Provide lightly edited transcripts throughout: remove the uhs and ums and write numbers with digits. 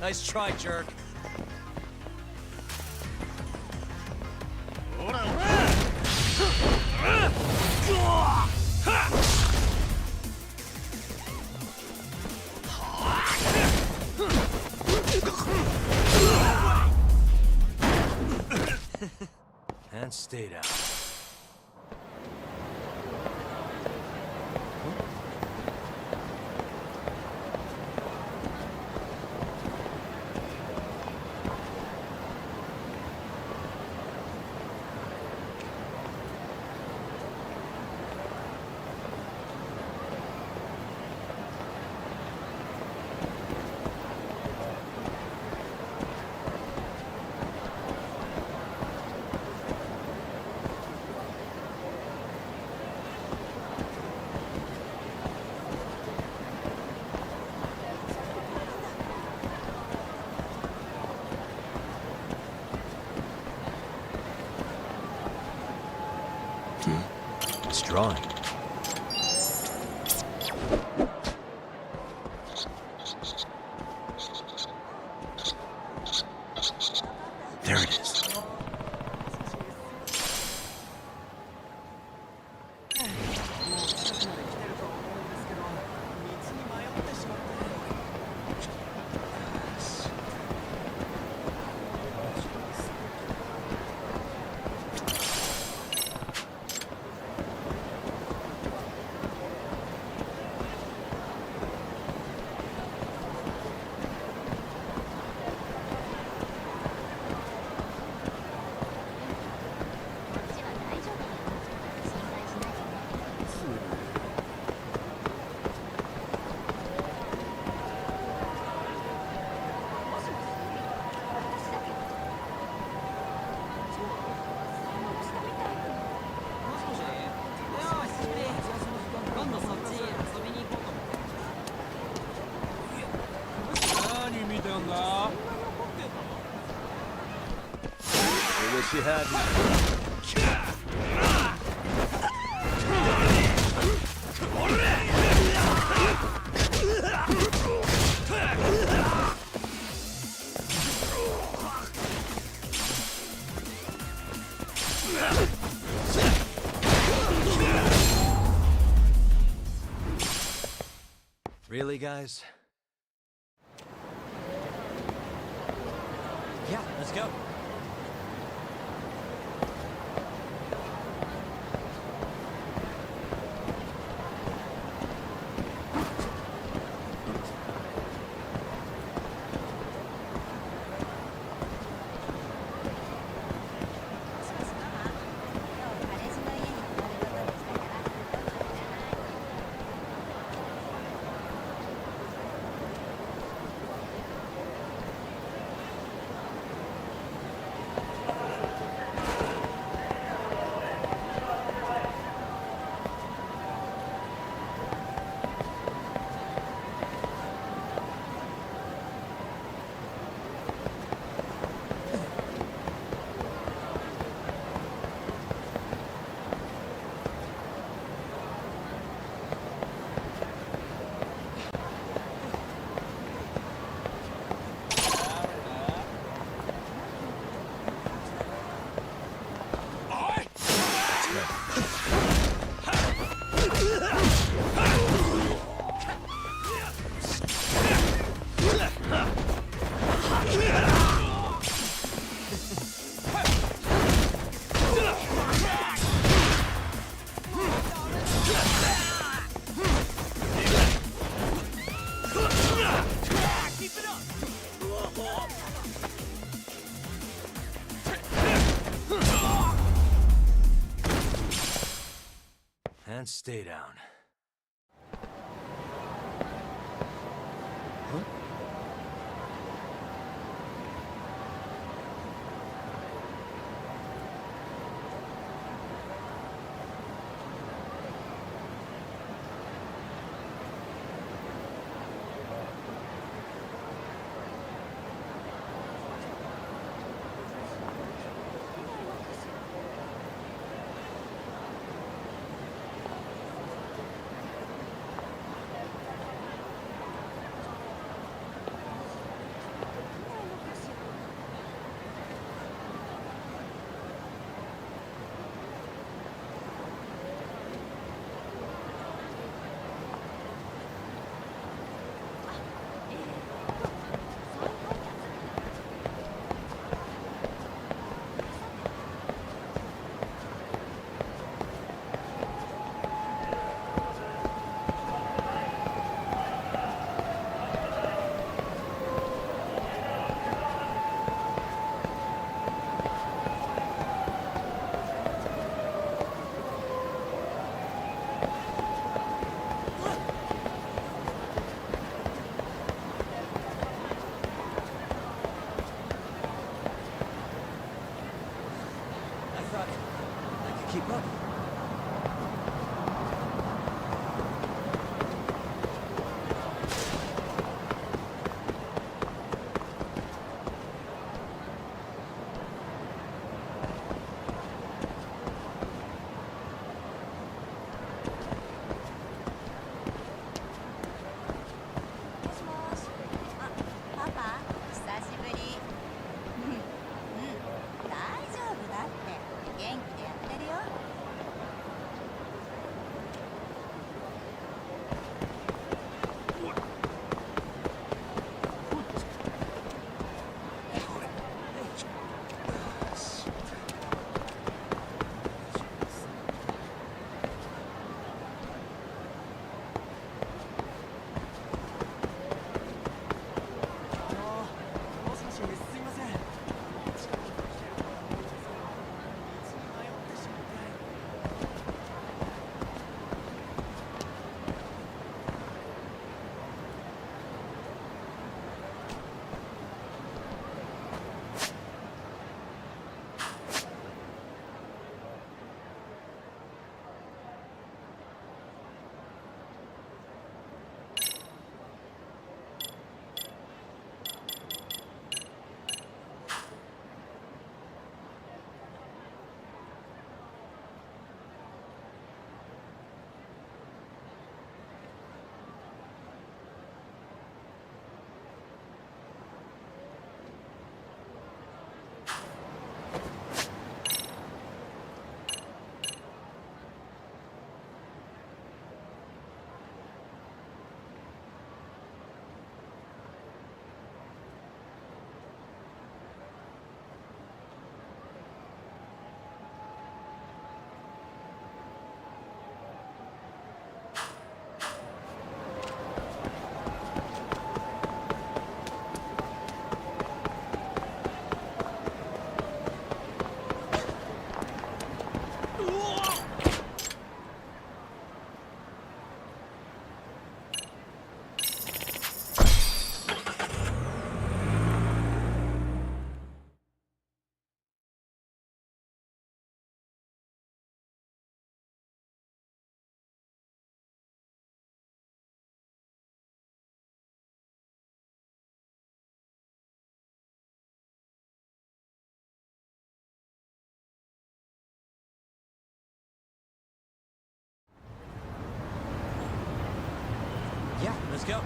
Nice try, jerk. And stay down. It's drawing. There it is. I wish you had me. Really, guys? Yeah, let's go. And stay down. Huh? go.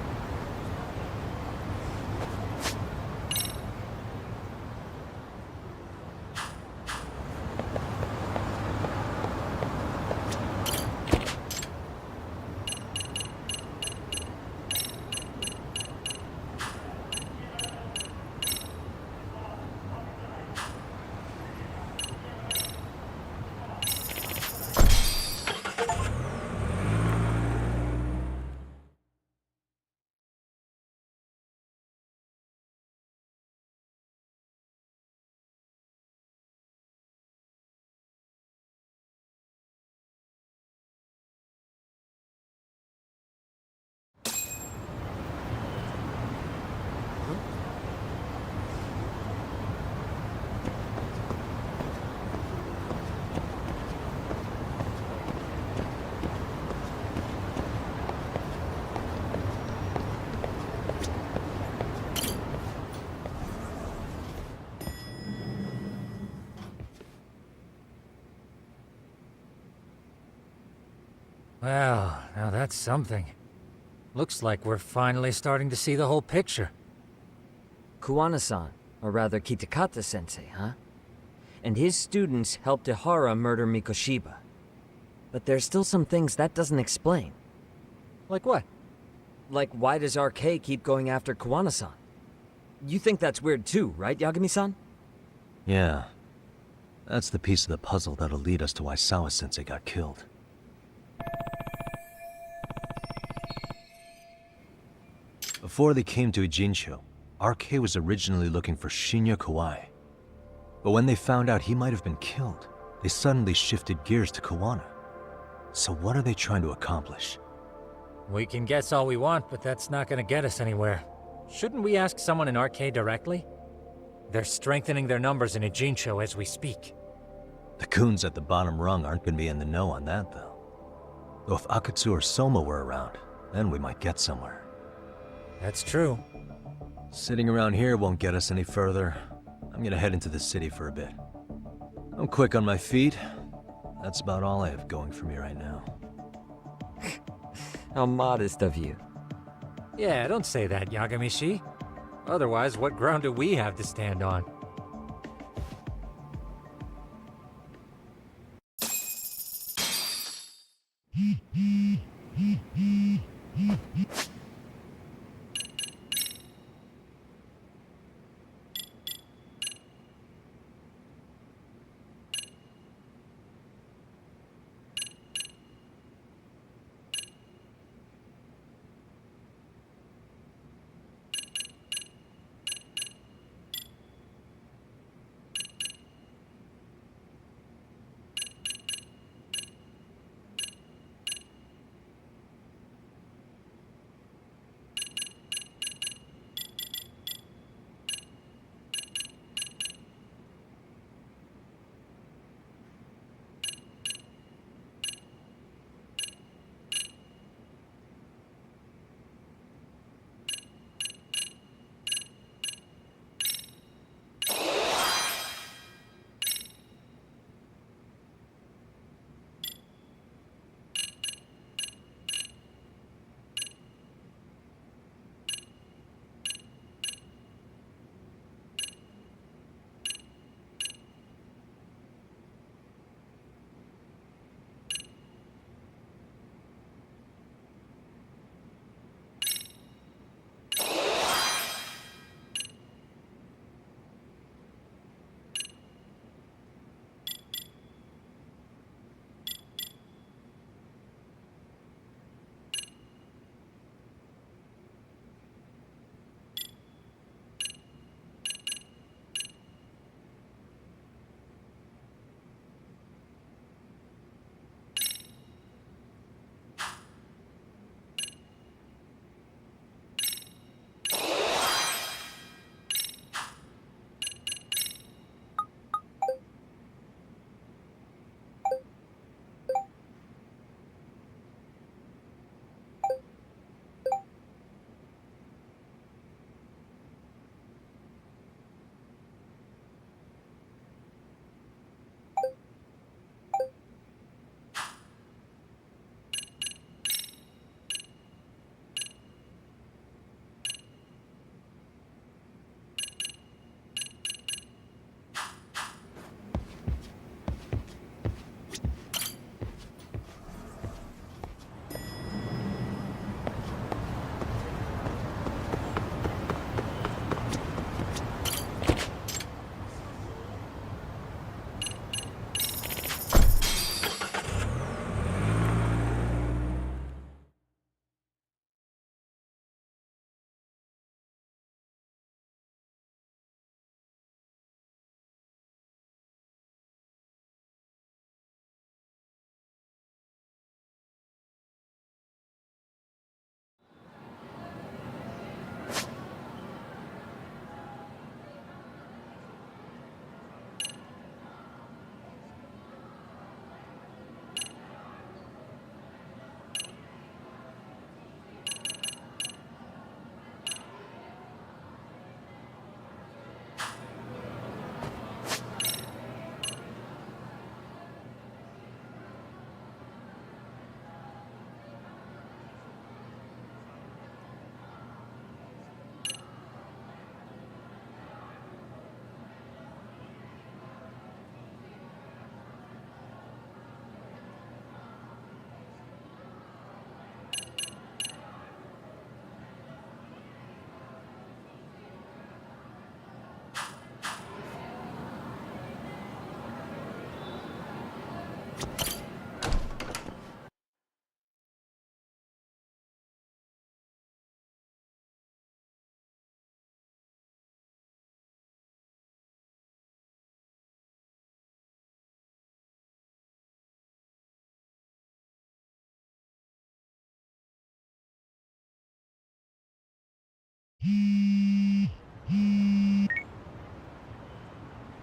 Well, now that's something. Looks like we're finally starting to see the whole picture. Kuwana-san, or rather Kitakata-sensei, huh? And his students helped Ihara murder Mikoshiba. But there's still some things that doesn't explain. Like what? Like, why does RK keep going after Kuwana-san? You think that's weird too, right, Yagami-san? Yeah. That's the piece of the puzzle that'll lead us to why Sawa-sensei got killed. Before they came to Ijincho, RK was originally looking for Shinya Kawai. But when they found out he might have been killed, they suddenly shifted gears to Kuwana. So what are they trying to accomplish? We can guess all we want, but that's not gonna get us anywhere. Shouldn't we ask someone in RK directly? They're strengthening their numbers in Ijincho as we speak. The goons at the bottom rung aren't gonna be in the know on that, though. Though if Akatsu or Soma were around, then we might get somewhere. That's true. Sitting around here won't get us any further. I'm gonna head into the city for a bit. I'm quick on my feet. That's about all I have going for me right now. How modest of you. Yeah, don't say that, Yagami-shi. Otherwise, what ground do we have to stand on?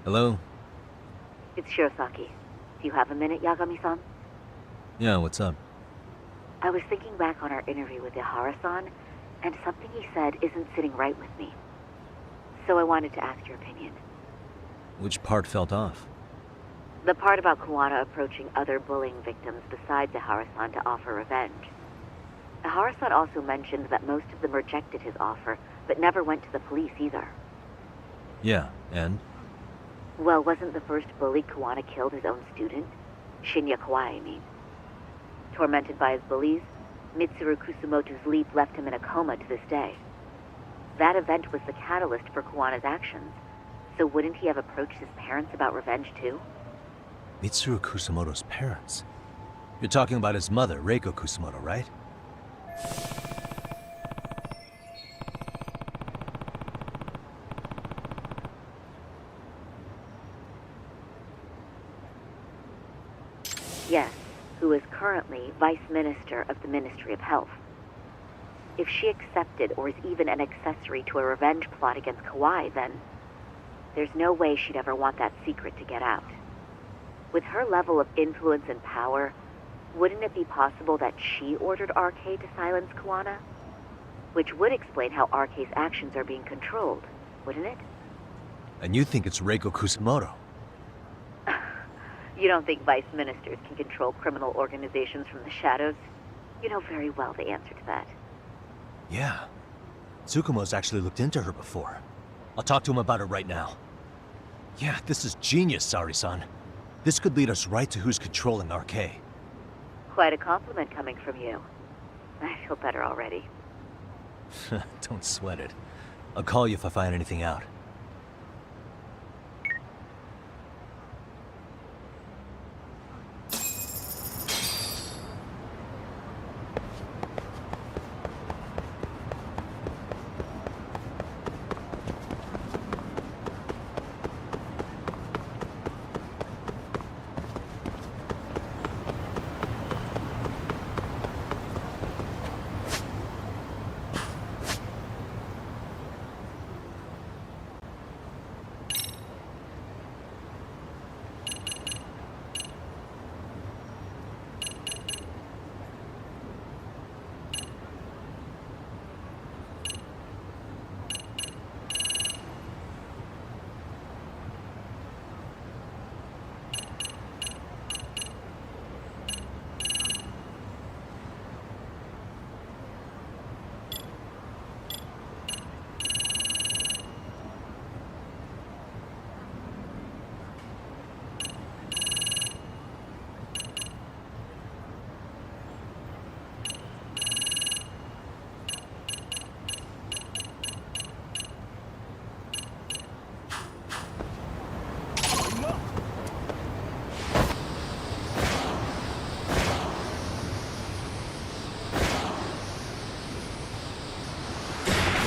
Hello? It's Shirosaki. Do you have a minute, Yagami-san? Yeah, what's up? I was thinking back on our interview with Ihara-san, and something he said isn't sitting right with me. So I wanted to ask your opinion. Which part felt off? The part about Kuwana approaching other bullying victims besides Ihara-san to offer revenge. Ihara-san also mentioned that most of them rejected his offer, but never went to the police either. Yeah, and? Well, wasn't the first bully Kuwana killed his own student? Shinya Kawai, I mean. Tormented by his bullies, Mitsuru Kusumoto's leap left him in a coma to this day. That event was the catalyst for Kuwana's actions, so wouldn't he have approached his parents about revenge too? Mitsuru Kusumoto's parents? You're talking about his mother, Reiko Kusumoto, right? Yes, who is currently Vice Minister of the Ministry of Health. If she accepted or is even an accessory to a revenge plot against Kawai, then there's no way she'd ever want that secret to get out. With her level of influence and power, wouldn't it be possible that she ordered RK to silence Kuwana? Which would explain how RK's actions are being controlled, wouldn't it? And you think it's Reiko Kusumoto? You don't think vice ministers can control criminal organizations from the shadows? You know very well the answer to that. Yeah. Tsukumo's actually looked into her before. I'll talk to him about it right now. Yeah, this is genius, Sari-san. This could lead us right to who's controlling RK. Quite a compliment coming from you. I feel better already. Don't sweat it. I'll call you if I find anything out.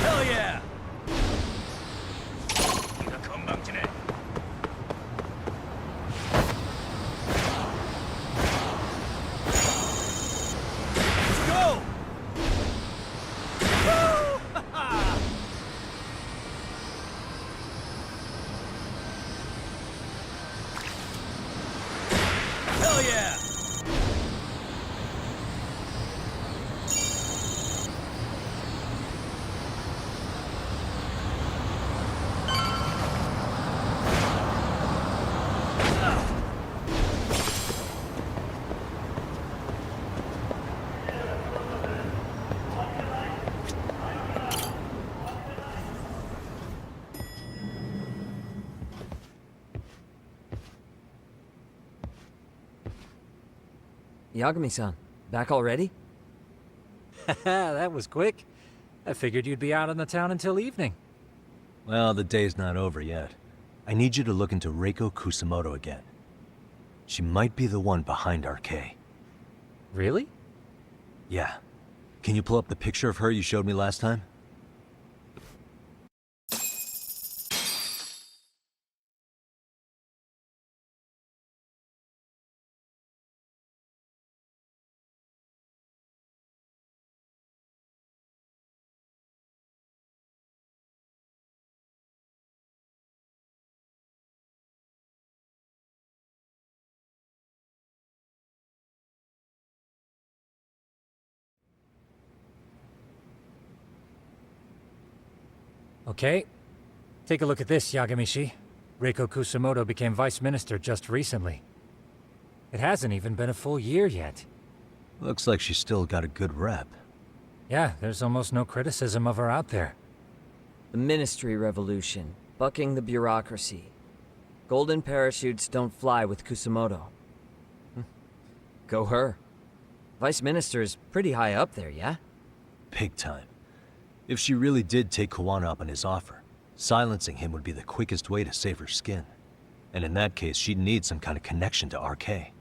Hell yeah! Let's go! Woo! Hell yeah! Yagami-san, back already? That was quick. I figured you'd be out in the town until evening. Well, the day's not over yet. I need you to look into Reiko Kusumoto again. She might be the one behind RK. Really? Yeah. Can you pull up the picture of her you showed me last time? Okay, take a look at this, Yagami-shi. Reiko Kusamoto became vice minister just recently. It hasn't even been a full year yet. Looks like she's still got a good rep. Yeah, there's almost no criticism of her out there. The Ministry Revolution, bucking the bureaucracy. Golden parachutes don't fly with Kusamoto. Go her. Vice Minister's pretty high up there, yeah? Big time. If she really did take Kawana up on his offer, silencing him would be the quickest way to save her skin. And in that case, she'd need some kind of connection to RK.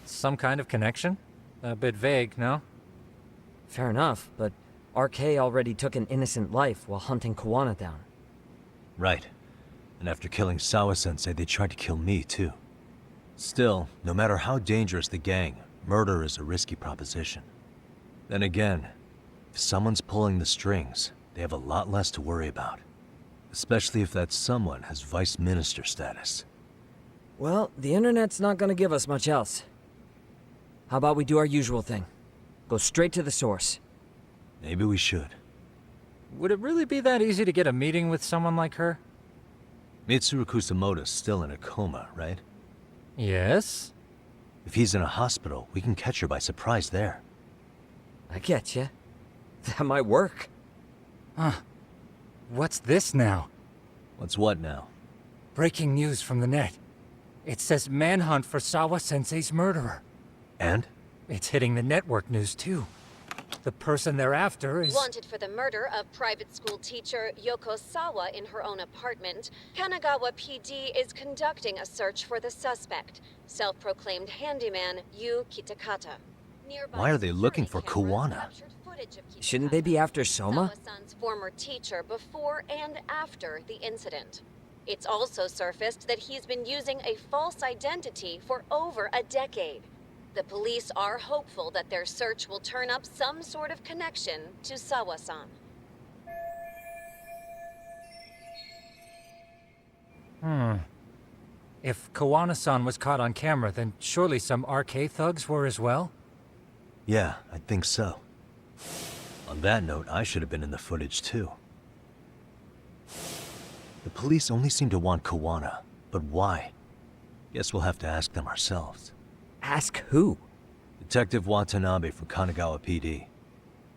Some kind of connection? A bit vague, no? Fair enough, but RK already took an innocent life while hunting Kawana down. Right. And after killing Sawa-sensei, they tried to kill me, too. Still, no matter how dangerous the gang, murder is a risky proposition. Then again, if someone's pulling the strings, they have a lot less to worry about. Especially if that someone has vice minister status. Well, the internet's not gonna give us much else. How about we do our usual thing? Go straight to the source. Maybe we should. Would it really be that easy to get a meeting with someone like her? Mitsuru Kusamoto's still in a coma, right? Yes? If he's in a hospital, we can catch her by surprise there. I get ya. That might work. Huh. What's this now? What's what now? Breaking news from the net. It says manhunt for Sawa-sensei's murderer. And? It's hitting the network news too. The person they're after is... Wanted for the murder of private school teacher Yoko Sawa in her own apartment, Kanagawa PD is conducting a search for the suspect, self-proclaimed handyman Yu Kitakata. Nearby Why are they looking for security cameras Kawana? captured footage of Kitakata, Shouldn't they be after Soma? Sawa-san's former teacher before and after the incident. It's also surfaced that he's been using a false identity for over a decade. The police are hopeful that their search will turn up some sort of connection to Sawa-san. If Kawana-san was caught on camera, then surely some RK thugs were as well? Yeah, I think so. On that note, I should have been in the footage too. The police only seem to want Kawana, but why? Guess we'll have to ask them ourselves. Ask who? Detective Watanabe from Kanagawa PD.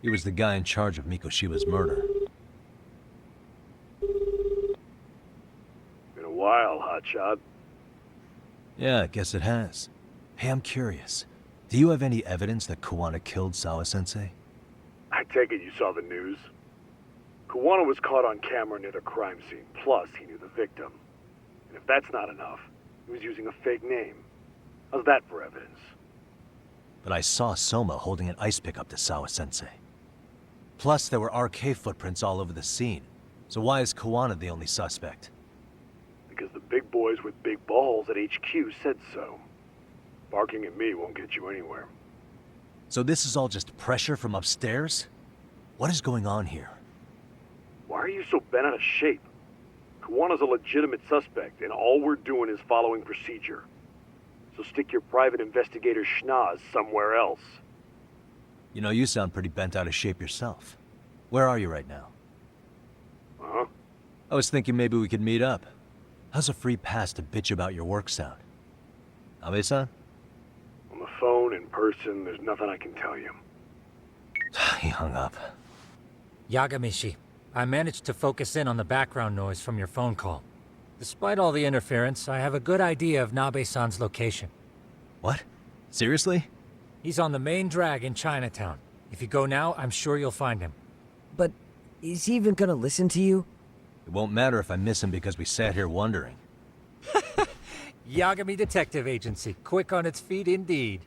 He was the guy in charge of Mikoshiba's murder. Been a while, hotshot. Yeah, I guess it has. Hey, I'm curious. Do you have any evidence that Kawana killed Sawa-sensei? I take it you saw the news. Kawana was caught on camera near the crime scene, plus he knew the victim. And if that's not enough, he was using a fake name. How's that for evidence? But I saw Soma holding an ice pick up to Sawa-sensei. Plus, there were RK footprints all over the scene. So why is Kawana the only suspect? Because the big boys with big balls at HQ said so. Barking at me won't get you anywhere. So this is all just pressure from upstairs? What is going on here? Why are you so bent out of shape? Kawana's a legitimate suspect, and all we're doing is following procedure. So stick your private investigator schnoz somewhere else. You know, you sound pretty bent out of shape yourself. Where are you right now? Uh-huh. I was thinking maybe we could meet up. How's a free pass to bitch about your work sound? Abe-san? On the phone, in person, there's nothing I can tell you. He hung up. Yagami-shi, I managed to focus in on the background noise from your phone call. Despite all the interference, I have a good idea of Nabe-san's location. What? Seriously? He's on the main drag in Chinatown. If you go now, I'm sure you'll find him. But is he even gonna listen to you? It won't matter if I miss him because we sat here wondering. Yagami Detective Agency, quick on its feet indeed.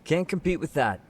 Can't compete with that.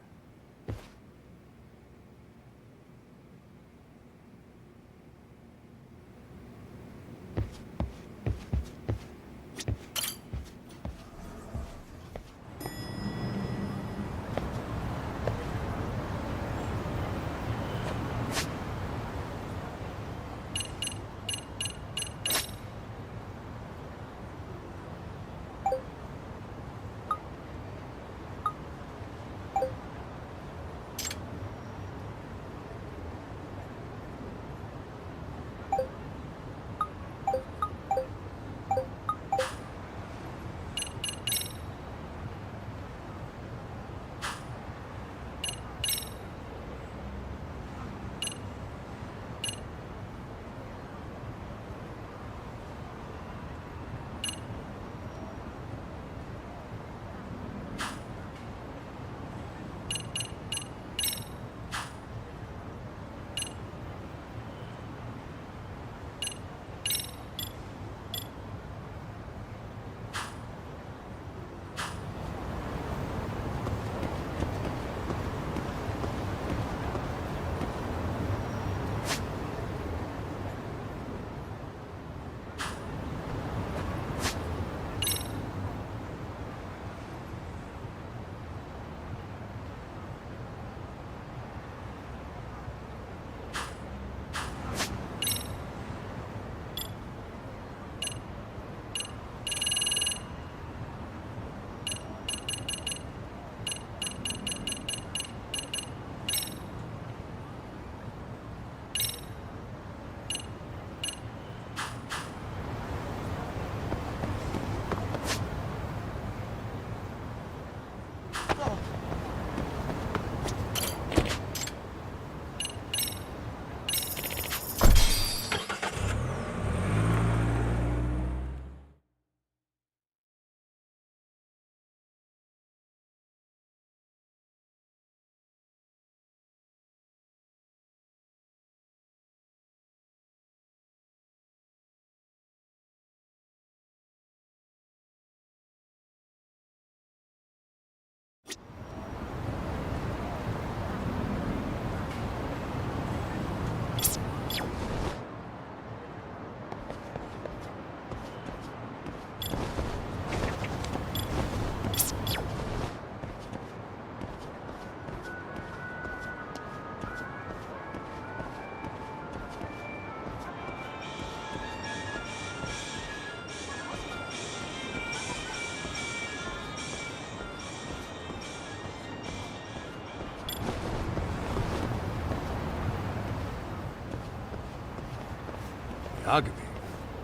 Yagami,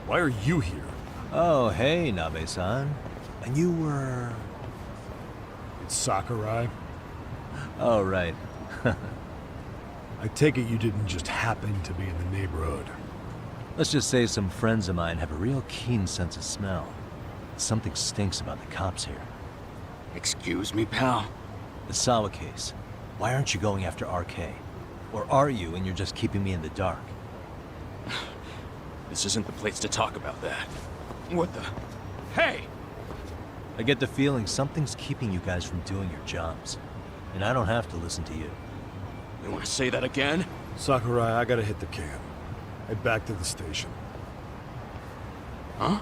why are you here? Oh, hey, Nabe-san. And you were... It's Sakurai. Oh, right. I take it you didn't just happen to be in the neighborhood. Let's just say some friends of mine have a real keen sense of smell. Something stinks about the cops here. Excuse me, pal? The Sawa case. Why aren't you going after RK? Or are you and you're just keeping me in the dark? This isn't the place to talk about that. What the... Hey! I get the feeling something's keeping you guys from doing your jobs. And I don't have to listen to you. You want to say that again? Sakurai, I gotta hit the can. Head back to the station. Huh?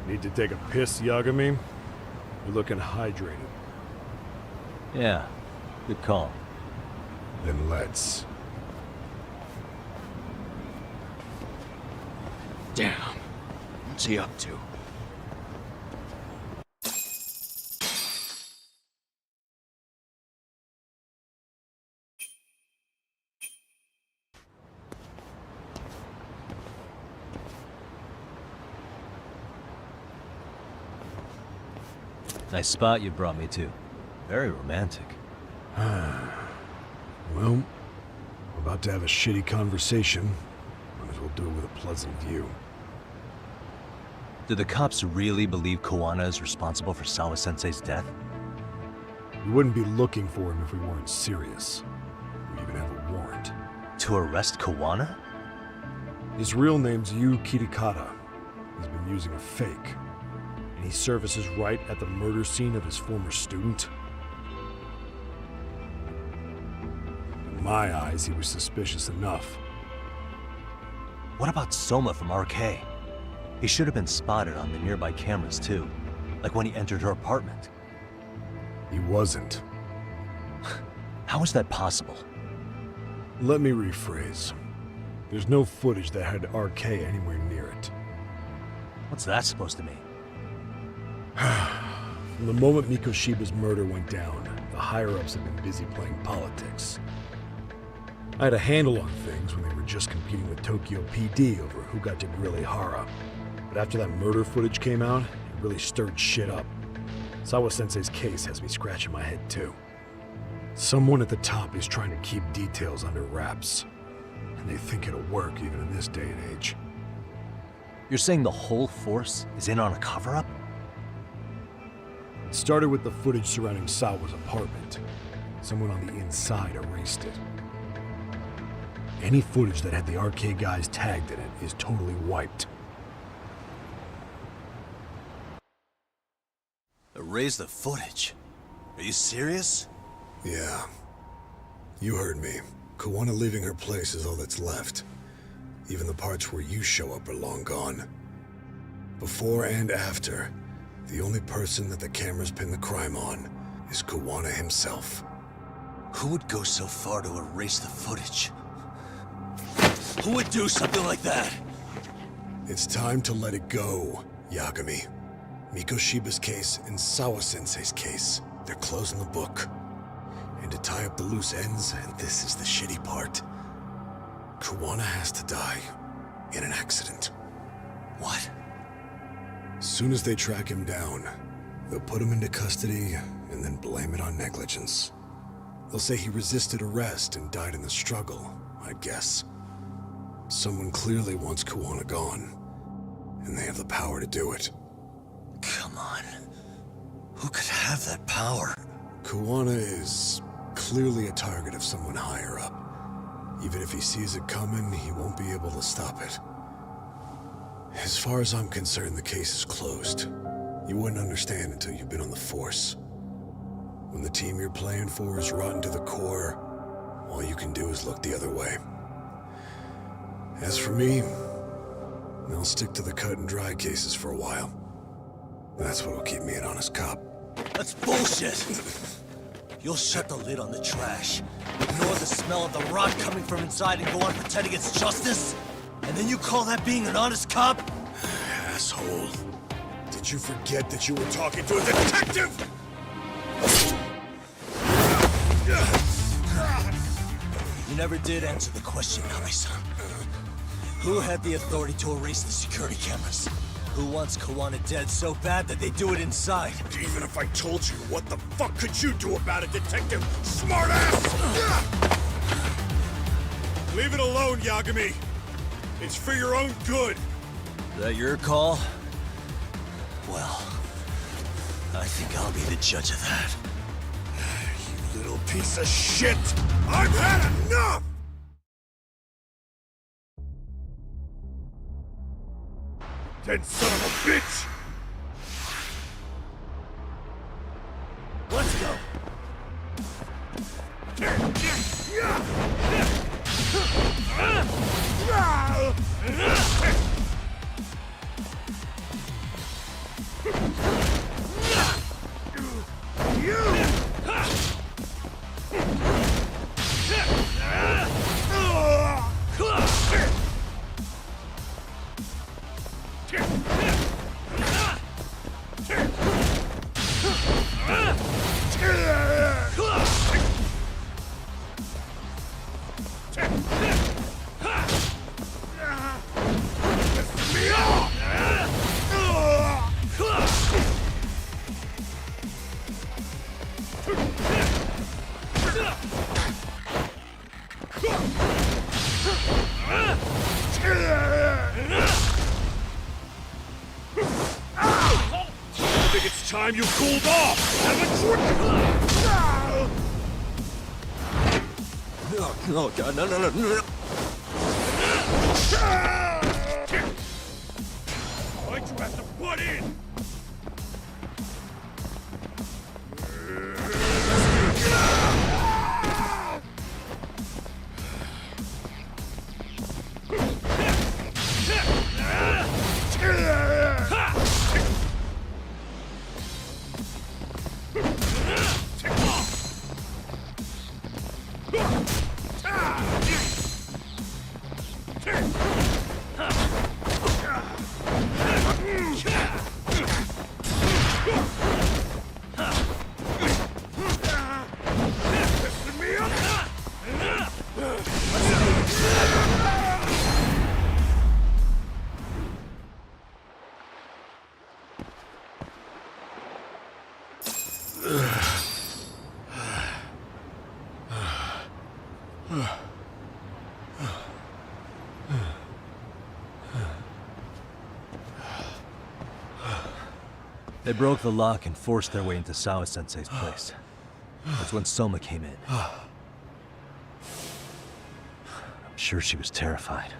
Need to take a piss, Yagami? You're looking hydrated. Yeah, good call. Then let's. Damn. What's he up to? Nice spot you brought me to. Very romantic. Well, we're about to have a shitty conversation. Might as well do it with a pleasant view. Do the cops really believe Koana is responsible for Sawa-sensei's death? We wouldn't be looking for him if we weren't serious. We even have a warrant. To arrest Koana? His real name's Yu Kitakata. He's been using a fake. And he surfaces right at the murder scene of his former student. In my eyes, he was suspicious enough. What about Soma from RK? He should have been spotted on the nearby cameras too. Like when he entered her apartment. He wasn't. How is that possible? Let me rephrase. There's no footage that had RK anywhere near it. What's that supposed to mean? From the moment Mikoshiba's murder went down, the higher-ups have been busy playing politics. I had a handle on things when they were just competing with Tokyo PD over who got to grill Ihara. But after that murder footage came out, it really stirred shit up. Sawa-sensei's case has me scratching my head too. Someone at the top is trying to keep details under wraps. And they think it'll work even in this day and age. You're saying the whole force is in on a cover-up? It started with the footage surrounding Sawa's apartment. Someone on the inside erased it. Any footage that had the RK guys tagged in it is totally wiped. Erase the footage? Are you serious? Yeah. You heard me. Koana leaving her place is all that's left. Even the parts where you show up are long gone. Before and after, the only person that the cameras pin the crime on is Koana himself. Who would go so far to erase the footage? Who would do something like that? It's time to let it go, Yagami. Mikoshiba's case and Sawa-sensei's case, they're closing the book. And to tie up the loose ends, and this is the shitty part, Koana has to die in an accident. What? As soon as they track him down, they'll put him into custody and then blame it on negligence. They'll say he resisted arrest and died in the struggle, I'd guess. Someone clearly wants Koana gone, and they have the power to do it. Come on. Who could have that power? Koana is clearly a target of someone higher up. Even if he sees it coming, he won't be able to stop it. As far as I'm concerned, the case is closed. You wouldn't understand until you've been on the force. When the team you're playing for is rotten to the core, all you can do is look the other way. As for me, I'll stick to the cut and dry cases for a while. That's what'll keep me an honest cop. That's bullshit! You'll shut the lid on the trash, ignore the smell of the rot coming from inside and go on pretending it's justice? And then you call that being an honest cop? Asshole. Did you forget that you were talking to a detective? You never did answer the question, Nami-san. Who had the authority to erase the security cameras? Who wants Kawana dead so bad that they do it inside? Even if I told you, what the fuck could you do about it, Detective Smartass? Leave it alone, Yagami. It's for your own good. Is that your call? Well, I think I'll be the judge of that. You little piece of shit! I've had enough! Dead son of a bitch! Let's go! I think it's time you cooled off! Have a drink! No, God, no. Why'd you have to butt in? They broke the lock and forced their way into Sawa-sensei's place. That's when Soma came in. I'm sure she was terrified.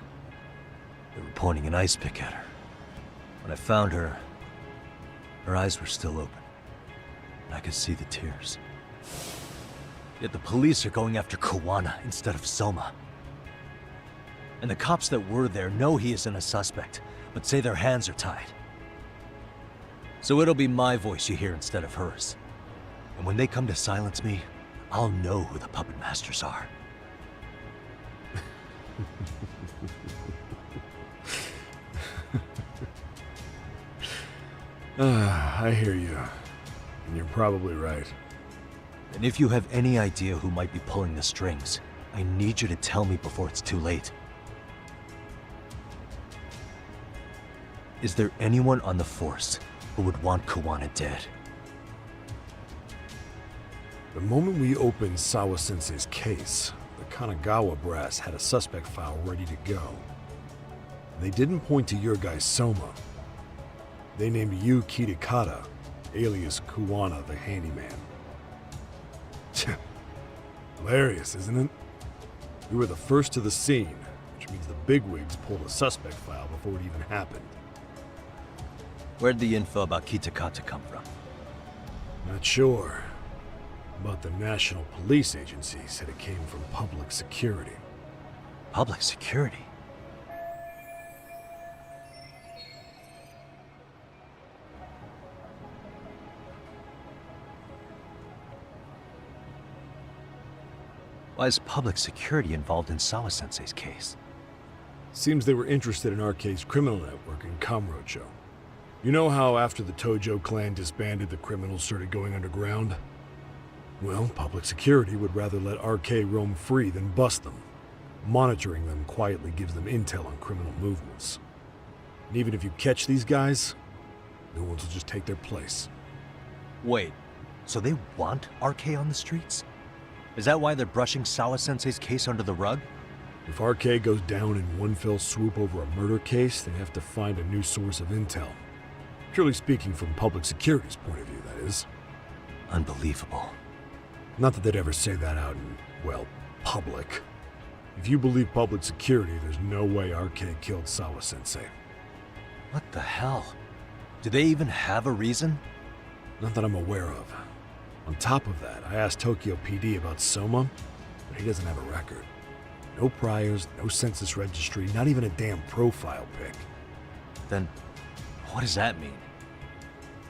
They were pointing an ice pick at her. When I found her, her eyes were still open. And I could see the tears. Yet the police are going after Kawana instead of Soma. And the cops that were there know he isn't a suspect, but say their hands are tied. So it'll be my voice you hear instead of hers. And when they come to silence me, I'll know who the puppet masters are. I hear you. And you're probably right. And if you have any idea who might be pulling the strings, I need you to tell me before it's too late. Is there anyone on the force who would want Kawana dead? The moment we opened Sawa-sensei's case, the Kanagawa brass had a suspect file ready to go. They didn't point to your guy Soma. They named you Kitakata, alias Kawana the Handyman. Hilarious, isn't it? We were the first to the scene, which means the bigwigs pulled a suspect file before it even happened. Where'd the info about Kitakata come from? Not sure, but the National Police Agency said it came from public security. Public security? Why is public security involved in Sawa-sensei's case? Seems they were interested in RK's criminal network in Kamurocho. You know how after the Tojo clan disbanded, the criminals started going underground? Well, public security would rather let RK roam free than bust them. Monitoring them quietly gives them intel on criminal movements. And even if you catch these guys, new ones will just take their place. Wait, so they want RK on the streets? Is that why they're brushing Sawa-sensei's case under the rug? If RK goes down in one fell swoop over a murder case, they have to find a new source of intel. Purely speaking, from public security's point of view, that is. Unbelievable. Not that they'd ever say that out in, well, public. If you believe public security, there's no way RK killed Sawa-sensei. What the hell? Do they even have a reason? Not that I'm aware of. On top of that, I asked Tokyo PD about Soma, but he doesn't have a record. No priors, no census registry, not even a damn profile pic. Then, what does that mean?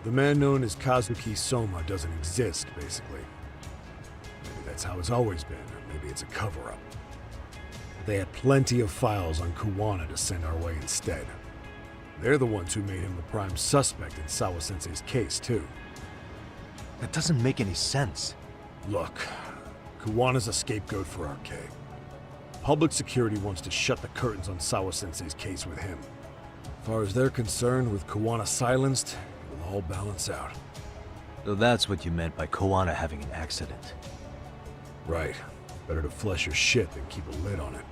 The man known as Kazuki Soma doesn't exist, basically. Maybe that's how it's always been, or maybe it's a cover-up. They had plenty of files on Kuwana to send our way instead. They're the ones who made him the prime suspect in Sawa-sensei's case, too. That doesn't make any sense. Look, Kuwana's a scapegoat for RK. Public security wants to shut the curtains on Sawa-sensei's case with him. As far as they're concerned, with Kuwana silenced, it will all balance out. So that's what you meant by Kuwana having an accident. Right. Better to flush your shit than keep a lid on it.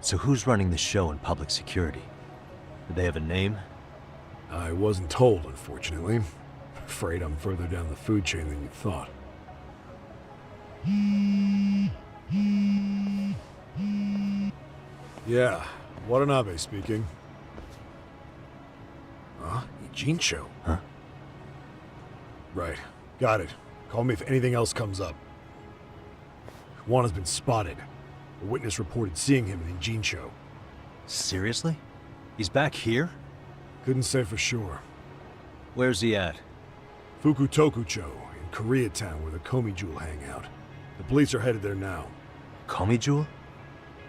So who's running the show in public security? Do they have a name? I wasn't told, unfortunately. Afraid I'm further down the food chain than you thought. Yeah, Watanabe speaking. Huh? Ijincho? Huh? Right. Got it. Call me if anything else comes up. Juana's been spotted. A witness reported seeing him in Ijincho. Seriously? He's back here? Couldn't say for sure. Where's he at? Fukutokucho, in Koreatown, where the Komi Jewel hang out. The police are headed there now. Komi Jewel?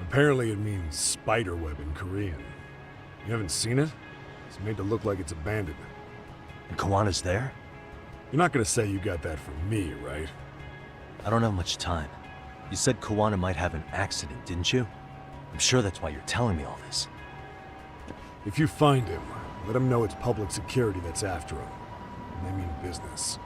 Apparently it means spider web in Korean. You haven't seen it? It's made to look like it's abandoned. And Kawana's there? You're not gonna say you got that from me, right? I don't have much time. You said Kawana might have an accident, didn't you? I'm sure that's why you're telling me all this. If you find him, let him know it's public security that's after him. And they mean business.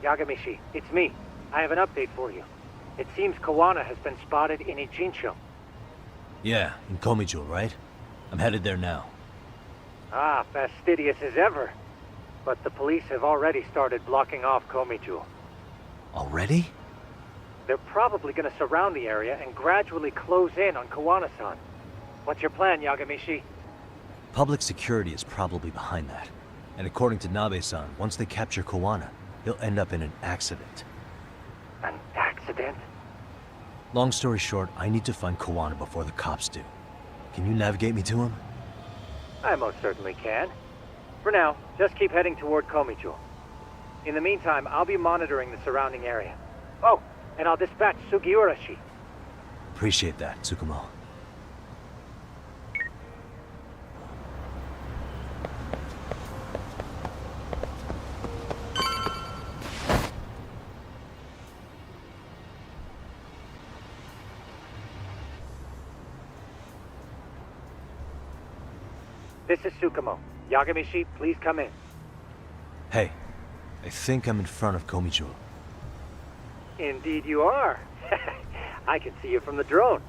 Yagami, it's me. I have an update for you. It seems Kawana has been spotted in Ijincho. Yeah, in Komi Jewel, right? I'm headed there now. Ah, fastidious as ever. But the police have already started blocking off Komi Jewel. Already? They're probably going to surround the area and gradually close in on Kawana-san. What's your plan, Yagami? Public security is probably behind that. And according to Nabe-san, once they capture Kawana, he'll end up in an accident. An accident? Long story short, I need to find Kawana before the cops do. Can you navigate me to him? I most certainly can. For now, just keep heading toward Komijo. In the meantime, I'll be monitoring the surrounding area. Oh, and I'll dispatch Sugiurashi. Appreciate that, Tsukumo. This is Tsukumo. Yagami, please come in. Hey, I think I'm in front of Komijo. Indeed you are. I can see you from the drone.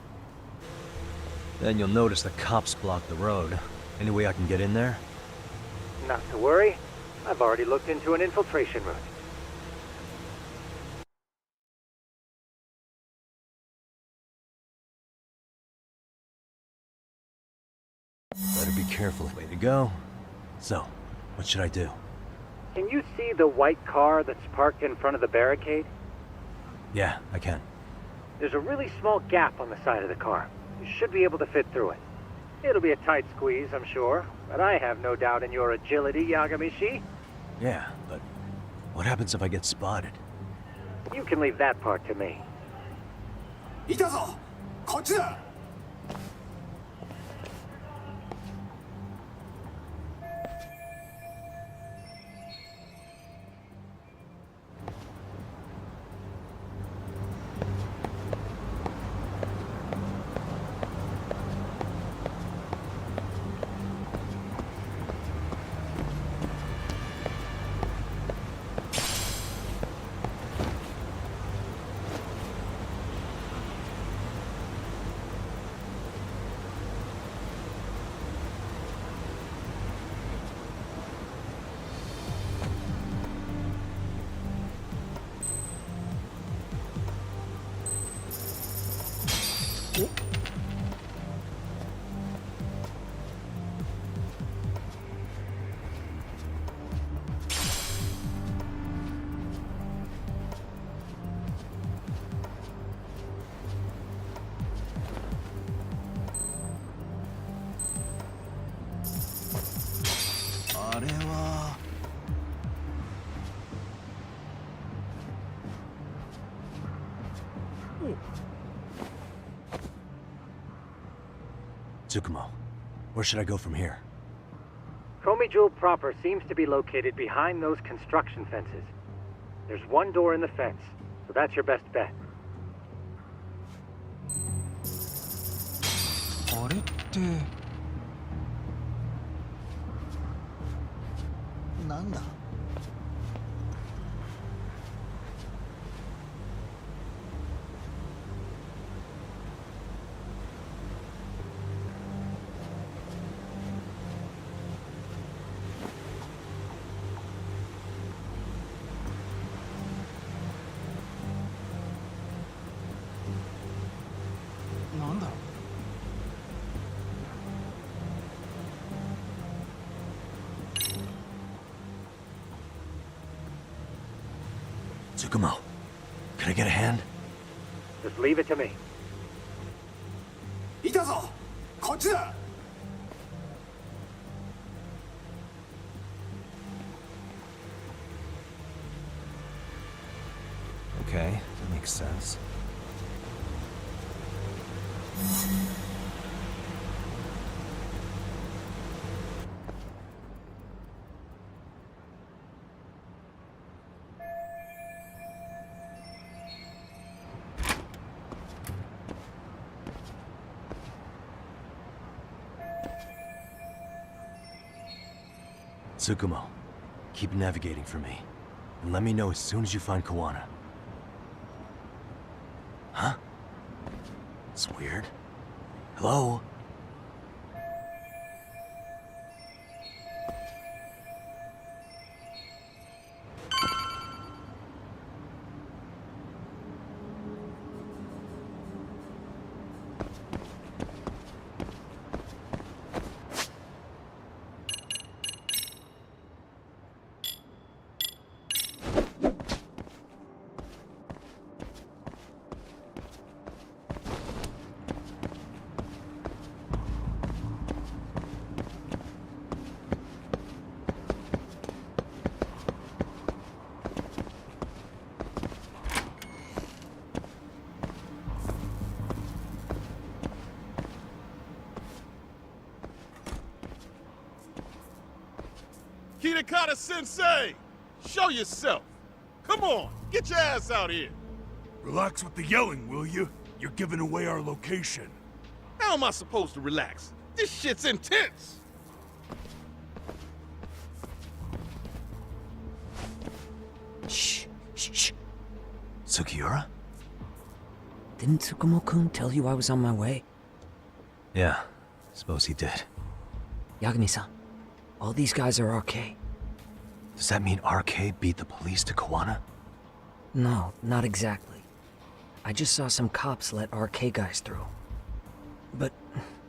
Then you'll notice the cops block the road. Any way I can get in there? Not to worry. I've already looked into an infiltration route. Better be careful. Way to go. So, what should I do? Can you see the white car that's parked in front of the barricade? Yeah, I can. There's a really small gap on the side of the car. You should be able to fit through it. It'll be a tight squeeze, I'm sure, but I have no doubt in your agility, Yagami. Yeah, but what happens if I get spotted? You can leave that part to me. いたぞこっちだ あれは Tsukumo, where should I go from here? Komijo proper seems to be located behind those construction fences. There's one door in the fence, so that's your best bet. あれってなんだ なんだろう Tsukumo, can I get a hand? Just leave it to me. いたぞこっちだ Okay, that makes sense. Tsukumo, keep navigating for me. And let me know as soon as you find Kawana. Huh? It's weird. Hello? Hidekata-sensei! Show yourself! Come on, get your ass out here! Relax with the yelling, will you? You're giving away our location. How am I supposed to relax? This shit's intense! Shh, shh, shh. Sugiura? Didn't Tsukumo-kun tell you I was on my way? Yeah, suppose he did. Yagami-san, all these guys are RK. Does that mean RK beat the police to Kawana? No, not exactly. I just saw some cops let RK guys through. But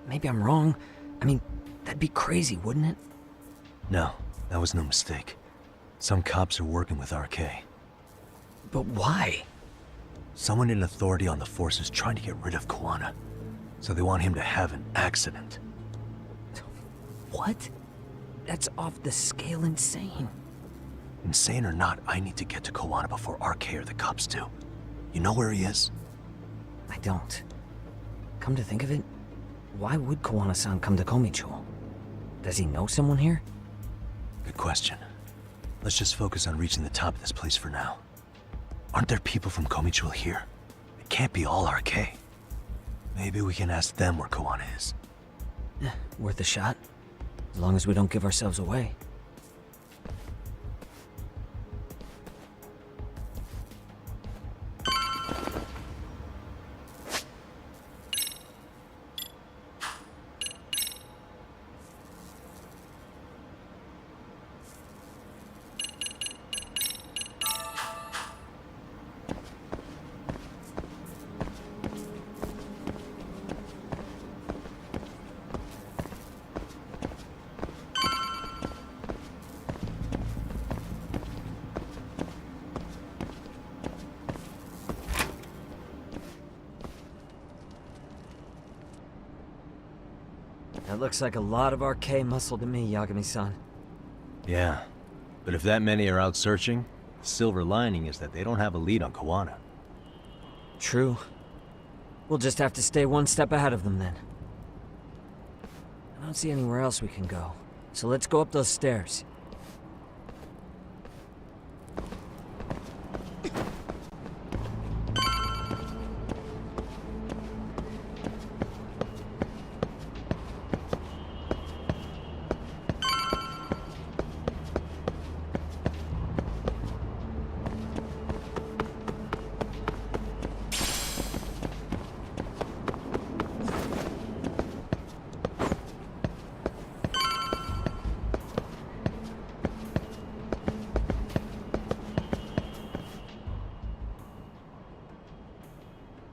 maybe I'm wrong. I mean, that'd be crazy, wouldn't it? No, that was no mistake. Some cops are working with RK. But why? Someone in authority on the force is trying to get rid of Kawana. So they want him to have an accident. What? That's off the scale insane. Insane or not, I need to get to Kawana before RK or the cops do. You know where he is? I don't. Come to think of it, why would Kawana-san come to Komicho? Does he know someone here? Good question. Let's just focus on reaching the top of this place for now. Aren't there people from Komicho here? It can't be all RK. Maybe we can ask them where Kawana is. Worth a shot. As long as we don't give ourselves away. That looks like a lot of RK muscle to me, Yagami-san. Yeah, but if that many are out searching, the silver lining is that they don't have a lead on Kawana. True. We'll just have to stay one step ahead of them then. I don't see anywhere else we can go, so let's go up those stairs.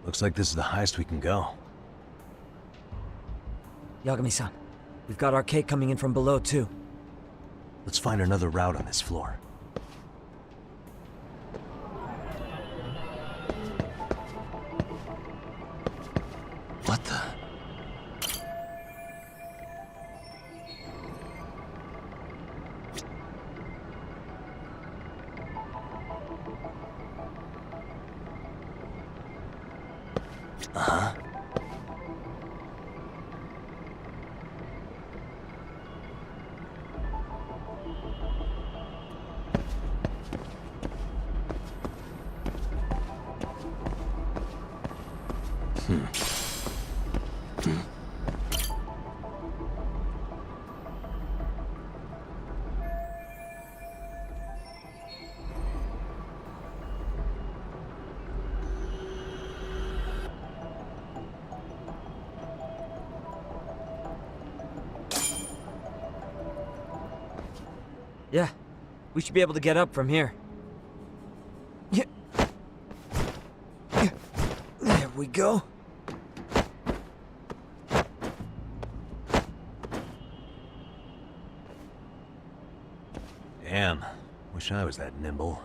Looks like this is the highest we can go. Yagami-san, we've got RK coming in from below too. Let's find another route on this floor. What the? Uh-huh. Yeah, we should be able to get up from here. Yeah. There we go. Damn, wish I was that nimble.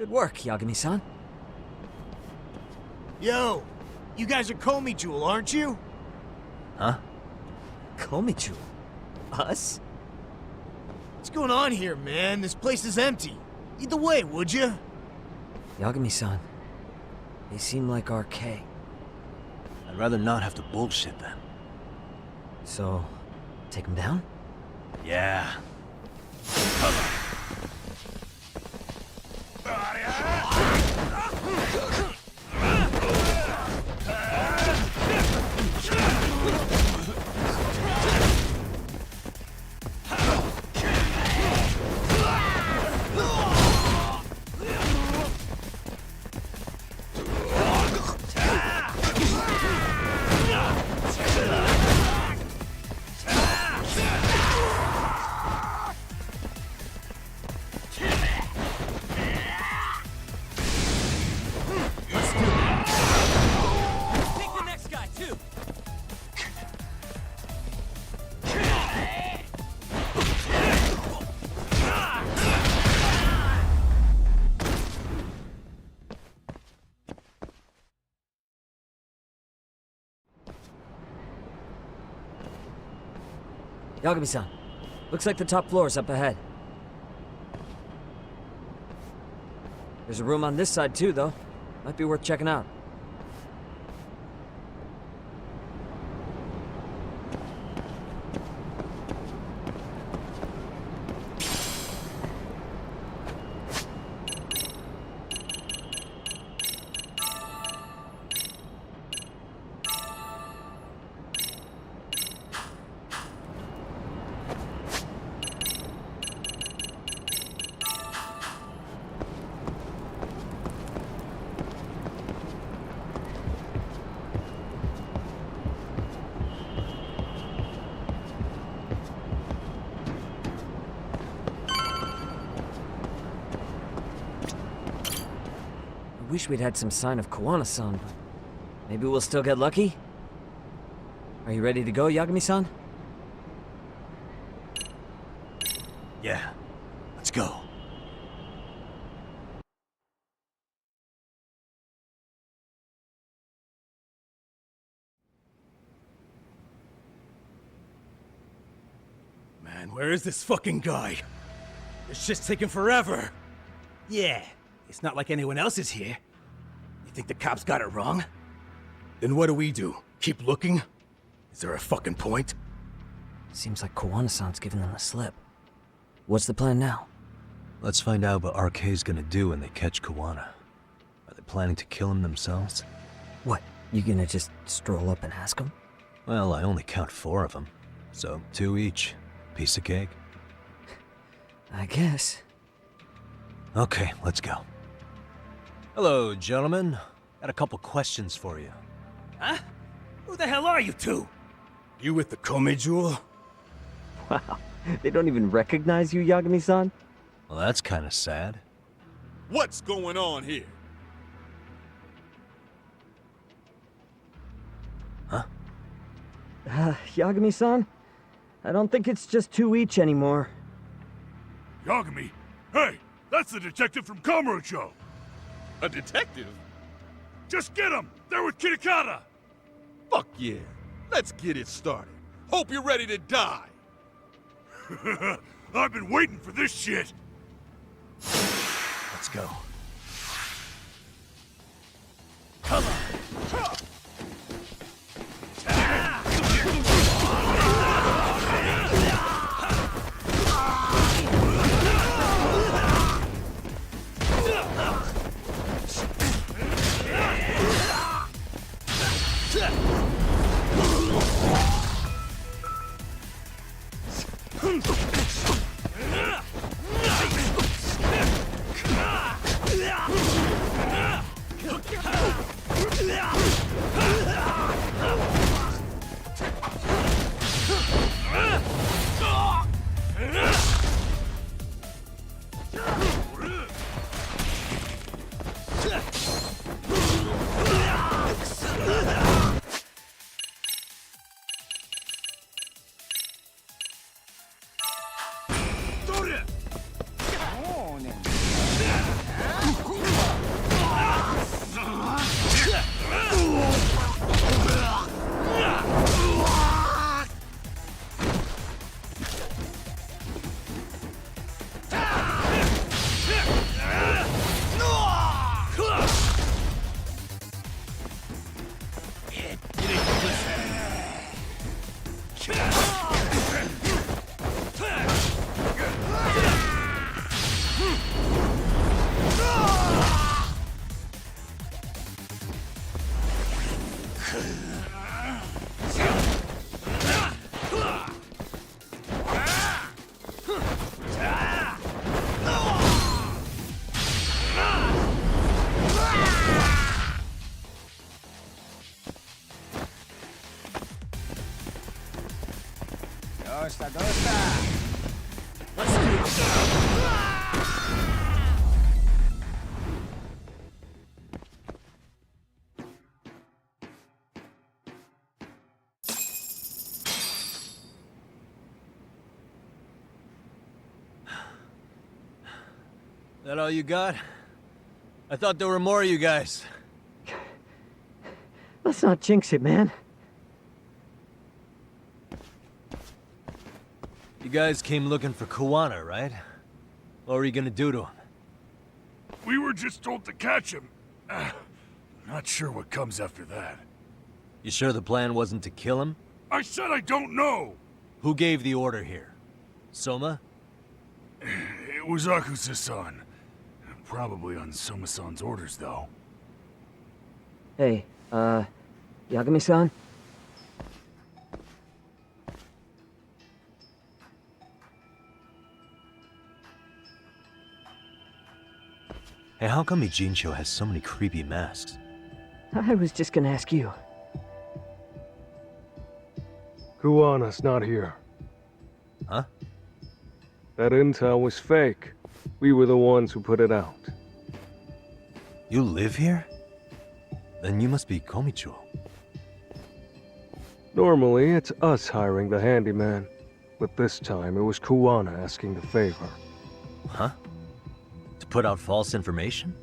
Good work, Yagami-san. Yo, you guys are Comey Jewel, aren't you? Huh? Komichu? Us? What's going on here, man? This place is empty. Lead the way, would you? Yagami-san, they seem like RK. I'd rather not have to bullshit them. So, take them down? Yeah. Take the next guy, too! Yagami-san, looks like the top floor is up ahead. There's a room on this side too, though. Might be worth checking out. I wish we'd had some sign of Kawana-san, but maybe we'll still get lucky? Are you ready to go, Yagami-san? Yeah. Let's go. Man, where is this fucking guy? This shit's taking forever. Yeah, it's not like anyone else is here. You think the cops got it wrong? Then what do? Keep looking? Is there a fucking point? Seems like Kawana-san's giving them the slip. What's the plan now? Let's find out what RK's gonna do when they catch Kawana. Are they planning to kill him themselves? What, you gonna just stroll up and ask them? Well, I only count 4 of them. So 2 each. Piece of cake. I guess. Okay, let's go. Hello, gentlemen. Got a couple questions for you. Huh? Who the hell are you two? You with the Comey Jewel? Wow, they don't even recognize you, Yagami-san? Well, that's kind of sad. What's going on here? Huh? Yagami-san? I don't think it's just 2 each anymore. Yagami? Hey, that's the detective from Kamurocho. A detective? Just get him! They're with Kitakata! Fuck yeah. Let's get it started. Hope you're ready to die. I've been waiting for this shit! Let's go. Come on. That all you got? I thought there were more of you guys. Let's not jinx it, man. You guys came looking for Kuwana, right? What were you gonna do to him? We were just told to catch him. Not sure what comes after that. You sure the plan wasn't to kill him? I said I don't know! Who gave the order here? Soma? It was Akusa-san. Probably on Soma-san's orders, though. Hey, Yagami-san? Hey, how come Ijincho has so many creepy masks? I was just gonna ask you. Kuwana's not here. Huh? That intel was fake. We were the ones who put it out. You live here? Then you must be Komicho. Normally, it's us hiring the handyman. But this time, it was Kuwana asking the favor. Huh? To put out false information?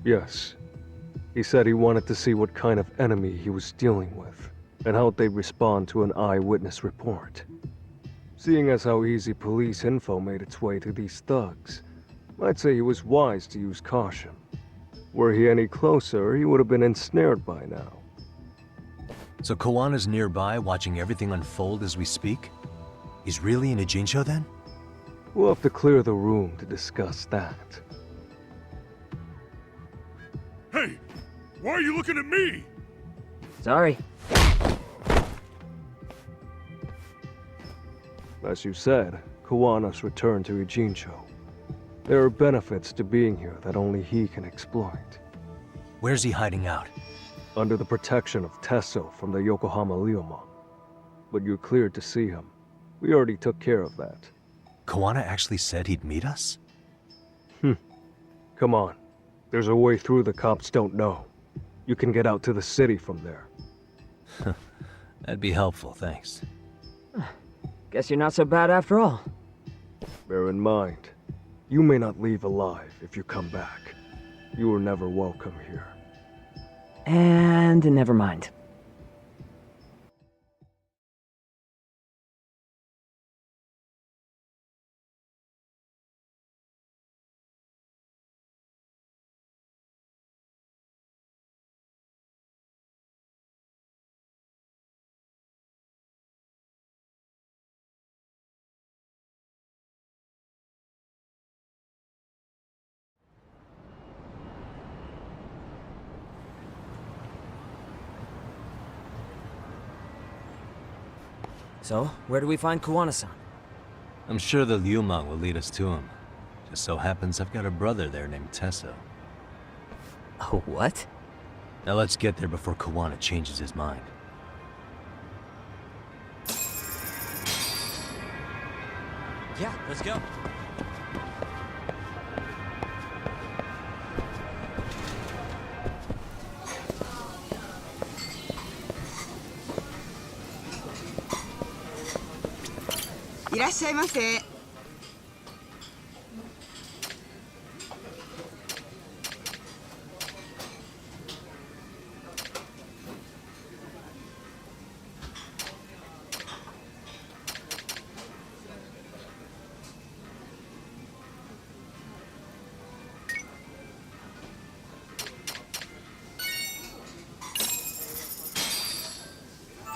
Yes. He said he wanted to see what kind of enemy he was dealing with, and how they'd respond to an eyewitness report. Seeing as how easy police info made its way to these thugs, I'd say he was wise to use caution. Were he any closer, he would have been ensnared by now. So Kawana's nearby, watching everything unfold as we speak? He's really in Ijincho then? We'll have to clear the room to discuss that. Hey! Why are you looking at me? Sorry. As you said, Kawana's returned to Ijincho. There are benefits to being here that only he can exploit. Where's he hiding out? Under the protection of Tesso from the Yokohama Ryoma. But you're cleared to see him. We already took care of that. Kawana actually said he'd meet us? Come on. There's a way through the cops don't know. You can get out to the city from there. That'd be helpful, thanks. Guess you're not so bad after all. Bear in mind, you may not leave alive if you come back. You were never welcome here. And never mind. So, where do we find Kuwana-san? I'm sure the Liumang will lead us to him. Just so happens I've got a brother there named Tesso. Oh, what? Now let's get there before Kawana changes his mind. Yeah, let's go.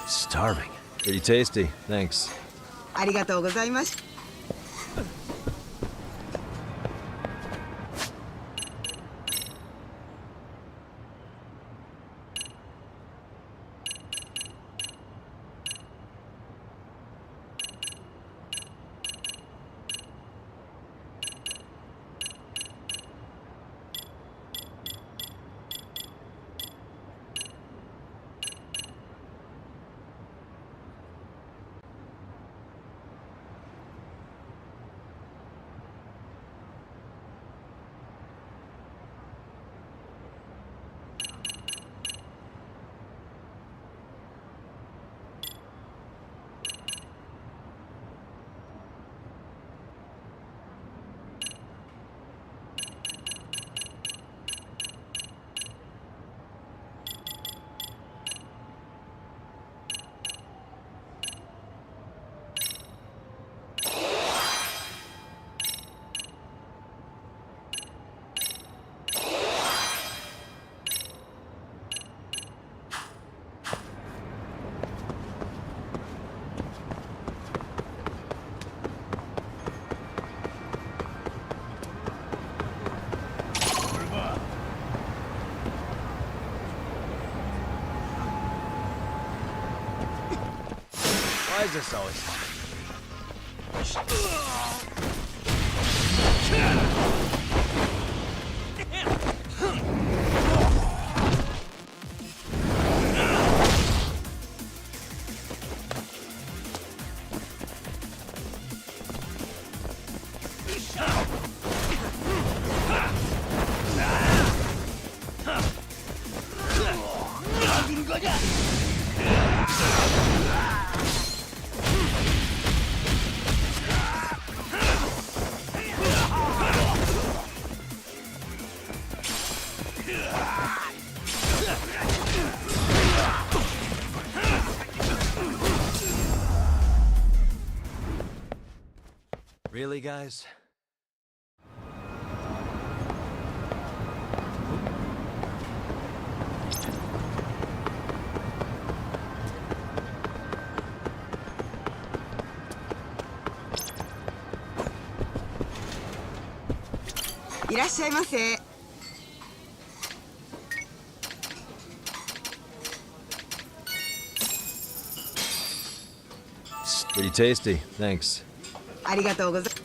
Starving. Pretty tasty, thanks. ありがとうございます。Why is this always fun? Really, guys?いらっしゃいませ。 It's pretty tasty, thanks. ありがとうございます。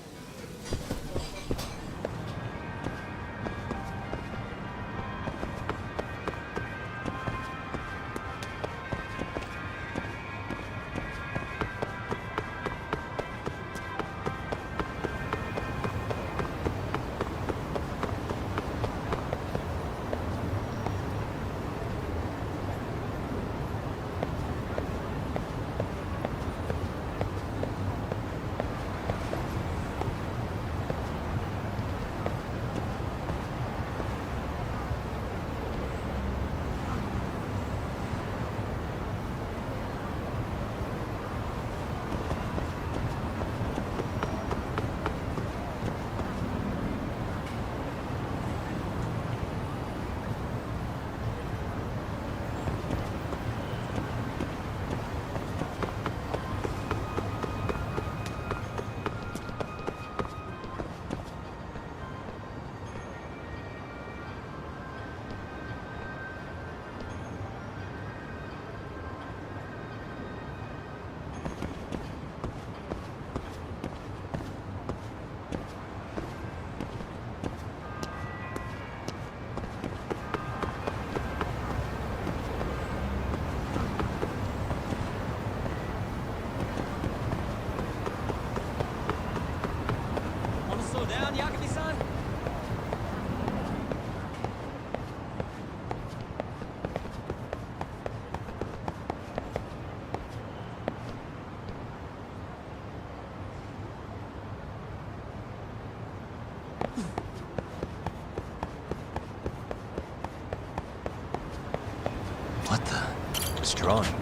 Want to slow down, Yagami-san? What the? It's drawing.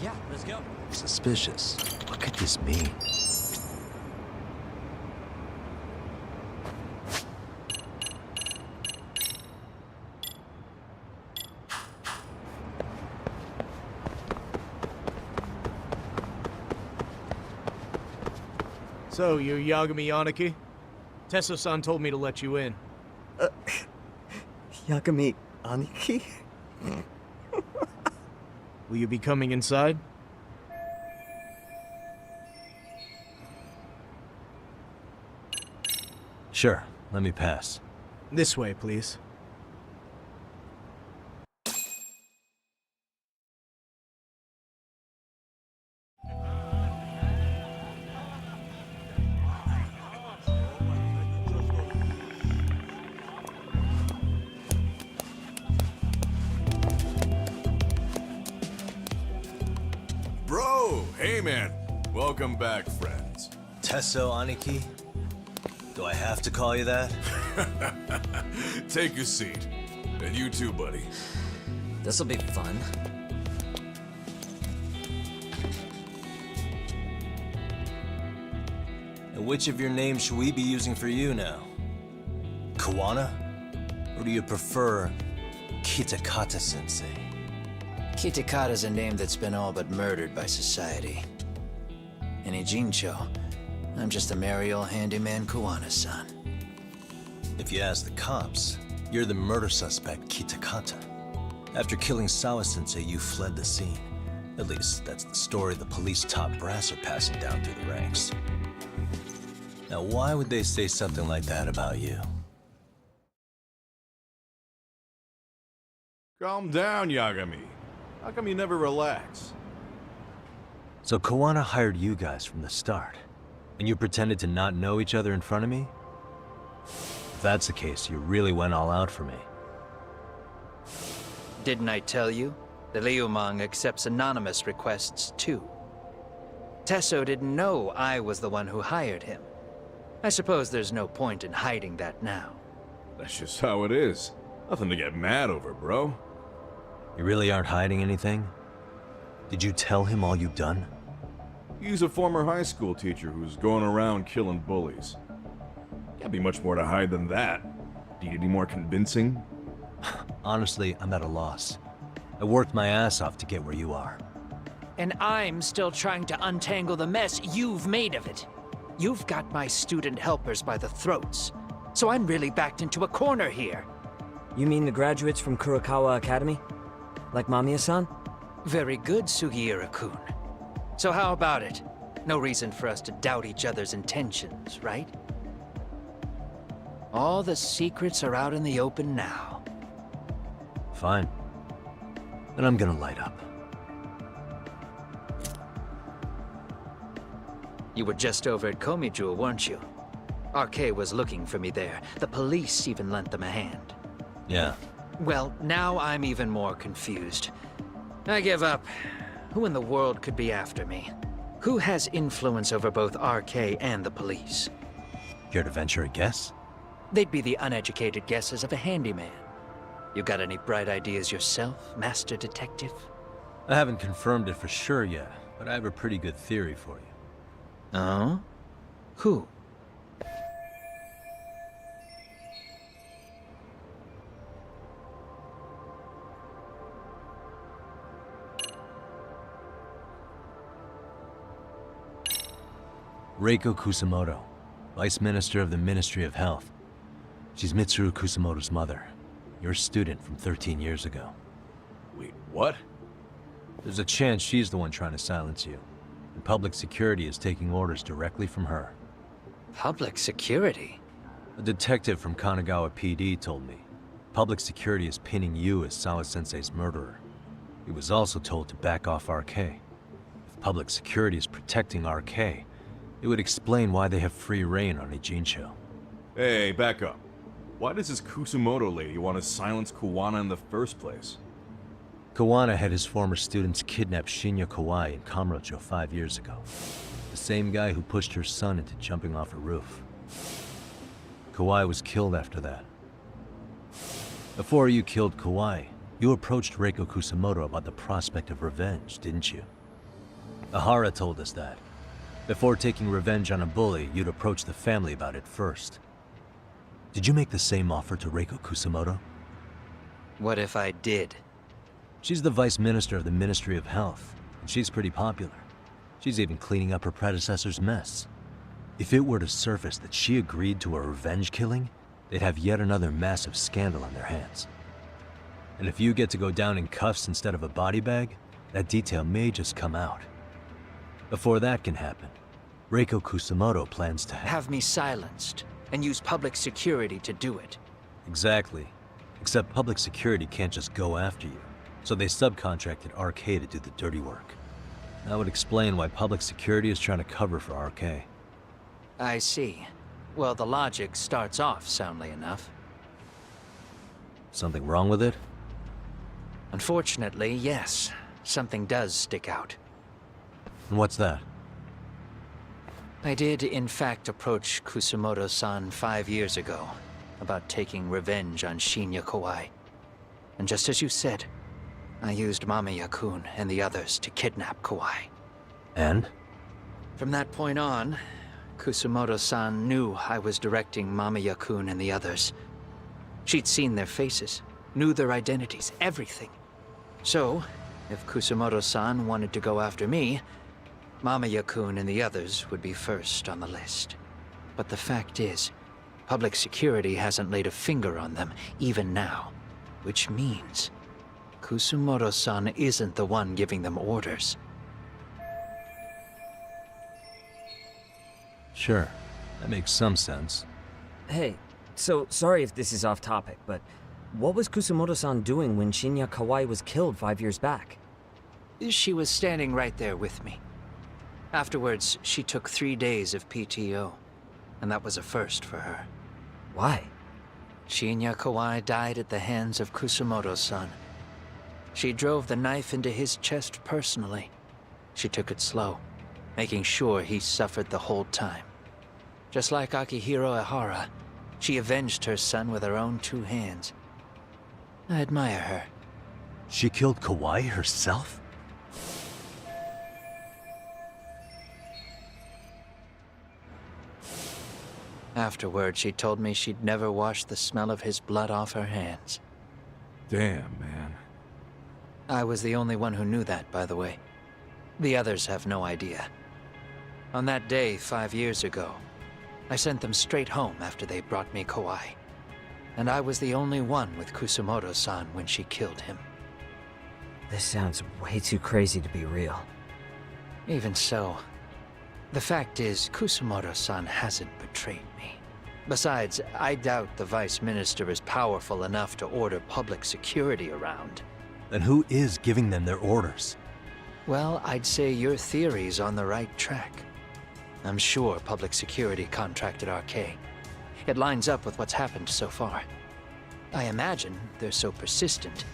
Yeah, let's go. Suspicious. What could this mean? So, you're Yagami Aniki? Tesso-san told me to let you in. Yagami Aniki? Will you be coming inside? Sure, let me pass. This way, please. Bro! Hey, man. Welcome back, friends. Tesso Aniki? Do I have to call you that? Take a seat. And you too, buddy. This'll be fun. And which of your names should we be using for you now? Kawana? Or do you prefer Kitakata-sensei? Kitakata's a name that's been all but murdered by society. In Ijincho, I'm just a merry old handyman Kawana-san. If you ask the cops, you're the murder suspect, Kitakata. After killing Sawa-sensei, you fled the scene. At least, that's the story the police top brass are passing down through the ranks. Now, why would they say something like that about you? Calm down, Yagami. How come you never relax? So Kawana hired you guys from the start, and you pretended to not know each other in front of me? If that's the case, you really went all out for me. Didn't I tell you? The Liumang accepts anonymous requests too. Tesso didn't know I was the one who hired him. I suppose there's no point in hiding that now. That's just how it is. Nothing to get mad over, bro. You really aren't hiding anything? Did you tell him all you've done? He's a former high school teacher who's going around killing bullies. Can't be much more to hide than that. Do you need any more convincing? Honestly, I'm at a loss. I worked my ass off to get where you are. And I'm still trying to untangle the mess you've made of it. You've got my student helpers by the throats, so I'm really backed into a corner here. You mean the graduates from Kurokawa Academy? Like Mamiya-san? Very good, Sugiura-kun. So how about it? No reason for us to doubt each other's intentions, right? All the secrets are out in the open now. Fine. Then I'm gonna light up. You were just over at Komijul, weren't you? RK was looking for me there. The police even lent them a hand. Yeah. Well, now I'm even more confused. I give up. Who in the world could be after me? Who has influence over both RK and the police? Care to venture a guess? They'd be the uneducated guesses of a handyman. You got any bright ideas yourself, Master Detective? I haven't confirmed it for sure yet, but I have a pretty good theory for you. Oh? Who? Reiko Kusamoto, Vice Minister of the Ministry of Health. She's Mitsuru Kusamoto's mother, your student from 13 years ago. Wait, what? There's a chance she's the one trying to silence you, and public security is taking orders directly from her. Public security? A detective from Kanagawa PD told me. Public security is pinning you as Sawa-sensei's murderer. He was also told to back off RK. If public security is protecting RK, it would explain why they have free reign on Ijincho. Hey, back up. Why does this Kusumoto lady want to silence Kawana in the first place? Kawana had his former students kidnap Shinya Kawai in Kamurocho 5 years ago. The same guy who pushed her son into jumping off a roof. Kawai was killed after that. Before you killed Kawai, you approached Reiko Kusamoto about the prospect of revenge, didn't you? Ahara told us that. Before taking revenge on a bully, you'd approach the family about it first. Did you make the same offer to Reiko Kusamoto? What if I did? She's the Vice Minister of the Ministry of Health, and she's pretty popular. She's even cleaning up her predecessor's mess. If it were to surface that she agreed to a revenge killing, they'd have yet another massive scandal on their hands. And if you get to go down in cuffs instead of a body bag, that detail may just come out. Before that can happen, Reiko Kusamoto plans to Have me silenced, and use public security to do it. Exactly. Except public security can't just go after you, so they subcontracted RK to do the dirty work. That would explain why public security is trying to cover for RK. I see. Well, the logic starts off soundly enough. Something wrong with it? Unfortunately, yes. Something does stick out. And what's that? I did, in fact, approach Kusamoto-san 5 years ago about taking revenge on Shinya Kawai. And just as you said, I used Mamiya-kun and the others to kidnap Kawai. And? From that point on, Kusamoto-san knew I was directing Mamiya-kun and the others. She'd seen their faces, knew their identities, everything. So, if Kusamoto-san wanted to go after me, Mamiya-kun and the others would be first on the list. But the fact is, public security hasn't laid a finger on them, even now. Which means, Kusamoto-san isn't the one giving them orders. Sure, that makes some sense. Hey, so sorry if this is off topic, but what was Kusamoto-san doing when Shinya Kawai was killed 5 years back? She was standing right there with me. Afterwards, she took 3 days of PTO, and that was a first for her. Why? Shinya Kawai died at the hands of Kusamoto-san. She drove the knife into his chest personally. She took it slow, making sure he suffered the whole time. Just like Akihiro Ehara, she avenged her son with her own 2 hands. I admire her. She killed Kawai herself? Afterward, she told me she'd never wash the smell of his blood off her hands. Damn, man. I was the only one who knew that, by the way. The others have no idea. On that day 5 years ago, I sent them straight home after they brought me Kawai. And I was the only one with Kusamoto-san when she killed him. This sounds way too crazy to be real. Even so, the fact is, Kusamoto-san hasn't betrayed me. Besides, I doubt the Vice Minister is powerful enough to order public security around. Then who is giving them their orders? Well, I'd say your theory's on the right track. I'm sure public security contracted RK. It lines up with what's happened so far. I imagine they're so persistent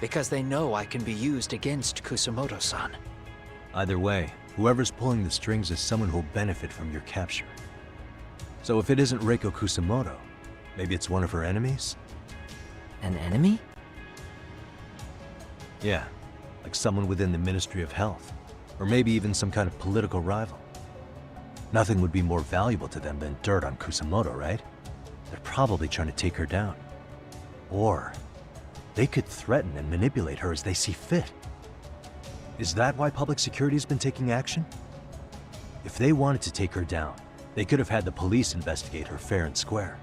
because they know I can be used against Kusamoto-san. Either way, whoever's pulling the strings is someone who'll benefit from your capture. So if it isn't Reiko Kusamoto, maybe it's one of her enemies? An enemy? Yeah, like someone within the Ministry of Health, or maybe even some kind of political rival. Nothing would be more valuable to them than dirt on Kusamoto, right? They're probably trying to take her down. Or they could threaten and manipulate her as they see fit. Is that why public security's been taking action? If they wanted to take her down, they could have had the police investigate her fair and square.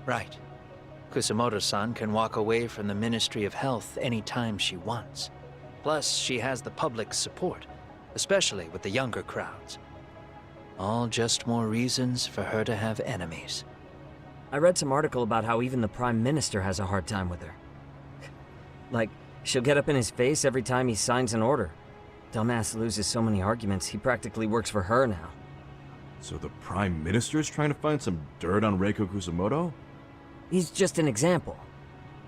Right. Kusamoto-san can walk away from the Ministry of Health anytime she wants. Plus, she has the public's support, especially with the younger crowds. All just more reasons for her to have enemies. I read some article about how even the Prime Minister has a hard time with her. Like, she'll get up in his face every time he signs an order. Dumbass loses so many arguments, he practically works for her now. So the Prime Minister's trying to find some dirt on Reiko Kusamoto? He's just an example.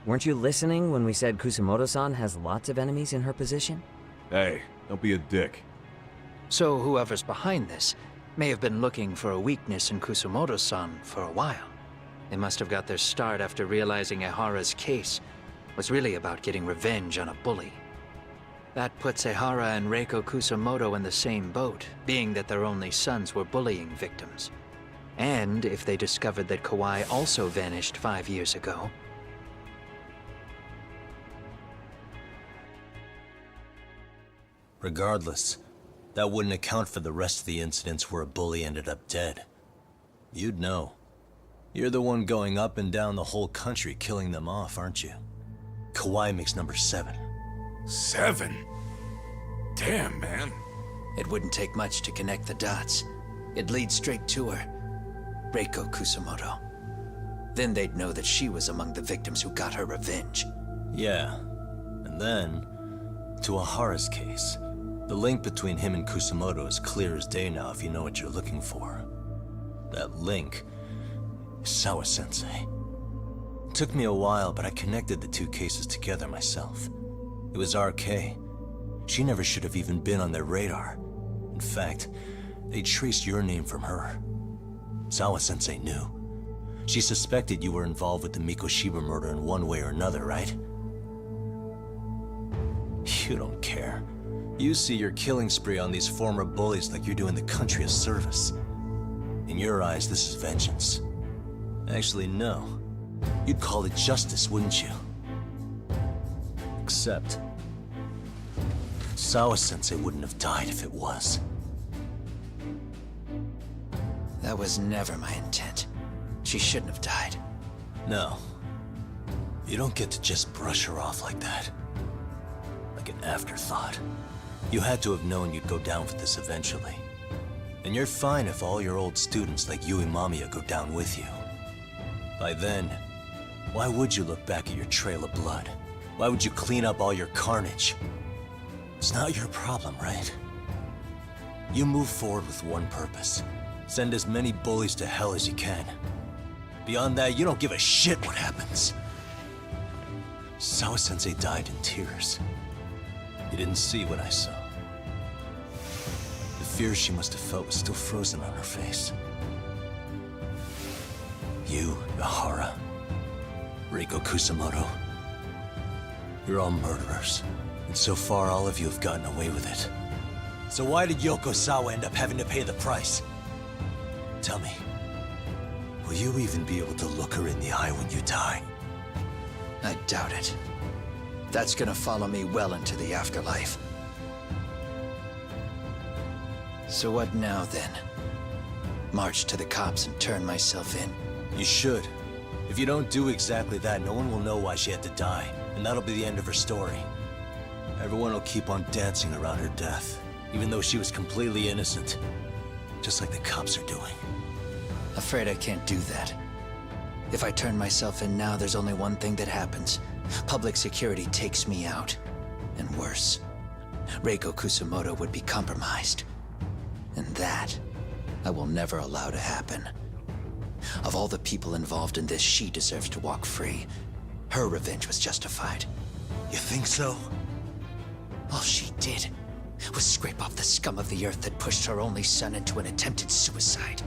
Weren't you listening when we said Kusamoto-san has lots of enemies in her position? Hey, don't be a dick. So whoever's behind this may have been looking for a weakness in Kusamoto-san for a while. They must have got their start after realizing Ehara's case was really about getting revenge on a bully. That puts Ehara and Reiko Kusamoto in the same boat, being that their only sons were bullying victims. And if they discovered that Kawai also vanished 5 years ago. Regardless, that wouldn't account for the rest of the incidents where a bully ended up dead. You'd know. You're the one going up and down the whole country killing them off, aren't you? Kawai makes number 7. 7? Damn, man. It wouldn't take much to connect the dots. It'd lead straight to her. Reiko Kusamoto. Then they'd know that she was among the victims who got her revenge. Yeah. And then, to Ahara's case. The link between him and Kusamoto is clear as day now if you know what you're looking for. That link is Sawa-sensei. It took me a while, but I connected the two cases together myself. It was RK. She never should have even been on their radar. In fact, they traced your name from her. Sawa-sensei knew. She suspected you were involved with the Mikoshiba murder in one way or another, right? You don't care. You see your killing spree on these former bullies like you're doing the country a service. In your eyes, this is vengeance. Actually, no. You'd call it justice, wouldn't you? Except, Sawa-sensei wouldn't have died if it was. That was never my intent. She shouldn't have died. No. You don't get to just brush her off like that. Like an afterthought. You had to have known you'd go down for this eventually. And you're fine if all your old students like Yui Mamiya go down with you. By then, why would you look back at your trail of blood? Why would you clean up all your carnage? It's not your problem, right? You move forward with one purpose. Send as many bullies to hell as you can. Beyond that, you don't give a shit what happens. Sawa-sensei died in tears. You didn't see what I saw. The fear she must have felt was still frozen on her face. You, Ehara, Reiko Kusamoto, you're all murderers. And so far, all of you have gotten away with it. So why did Yoko Sawa end up having to pay the price? Tell me, will you even be able to look her in the eye when you die? I doubt it. That's gonna follow me well into the afterlife. So what now, then? March to the cops and turn myself in? You should. If you don't do exactly that, no one will know why she had to die, and that'll be the end of her story. Everyone will keep on dancing around her death, even though she was completely innocent. Just like the cops are doing. Afraid I can't do that. If I turn myself in now, there's only one thing that happens. Public security takes me out. And worse, Reiko Kusamoto would be compromised. And that, I will never allow to happen. Of all the people involved in this, she deserves to walk free. Her revenge was justified. You think so? All she did was scrape off the scum of the earth that pushed her only son into an attempted suicide.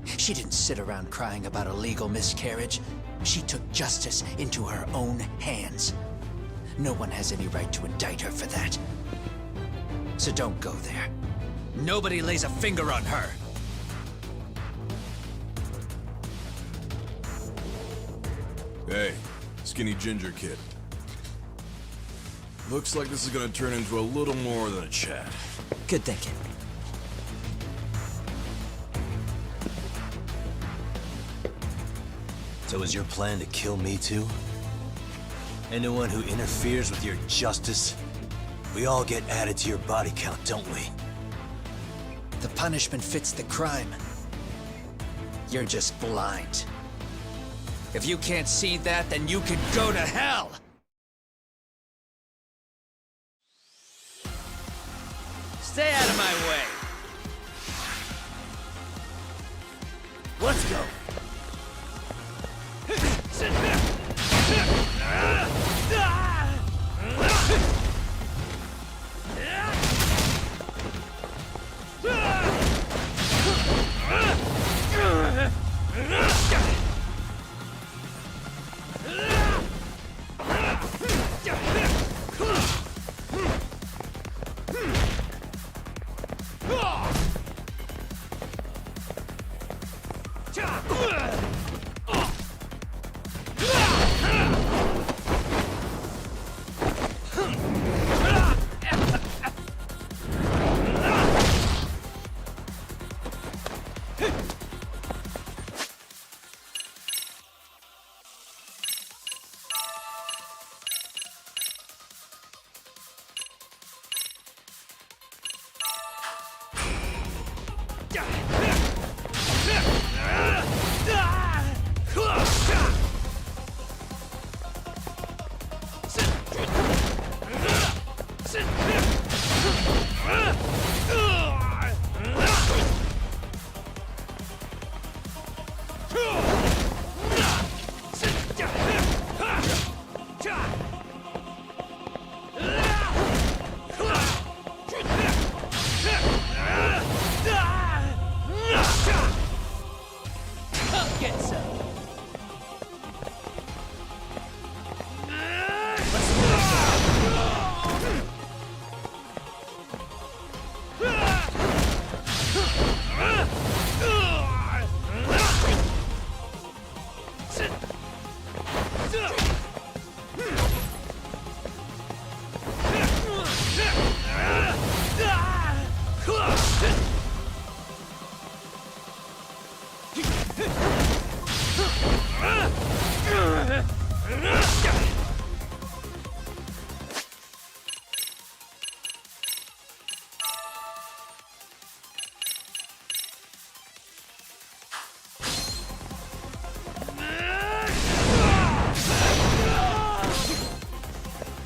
She didn't sit around crying about a legal miscarriage. She took justice into her own hands. No one has any right to indict her for that. So don't go there. Nobody lays a finger on her. Hey, skinny ginger kid. Looks like this is gonna turn into a little more than a chat. Good thinking. So is your plan to kill me too? Anyone who interferes with your justice, we all get added to your body count, don't we? The punishment fits the crime. You're just blind. If you can't see that, then you can go to hell! Stay out of my way! Let's go.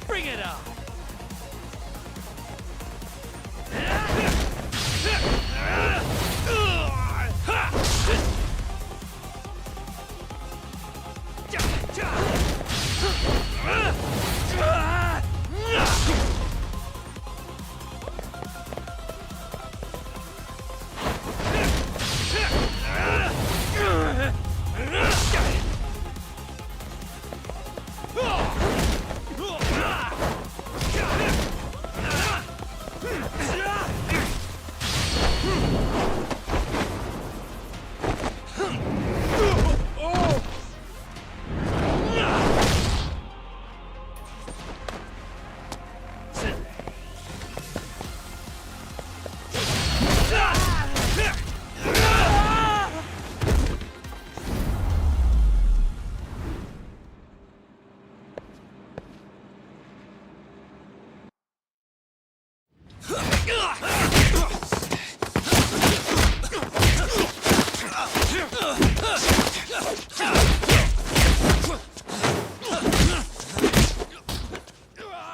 Bring it on!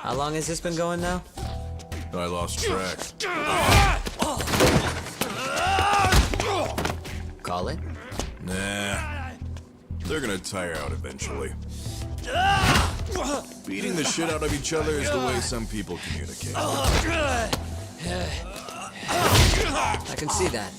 How long has this been going now? I lost track. Call it? Nah. They're gonna tire out eventually. Beating the shit out of each other is the way some people communicate. I can see that.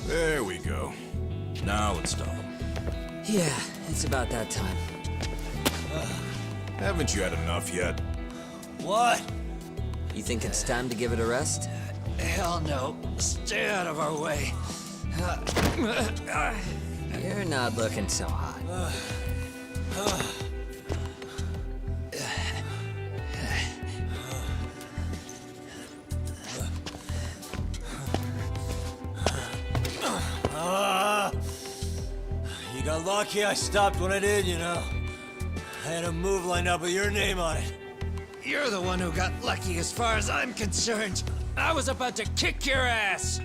There we go. Now let's stop them. Yeah, it's about that time. Haven't you had enough yet? What? You think it's time to give it a rest? Hell no. Stay out of our way. You're not looking so hot. You got lucky I stopped when I did, you know. I had a move lined up with your name on it. You're the one who got lucky as far as I'm concerned. I was about to kick your ass.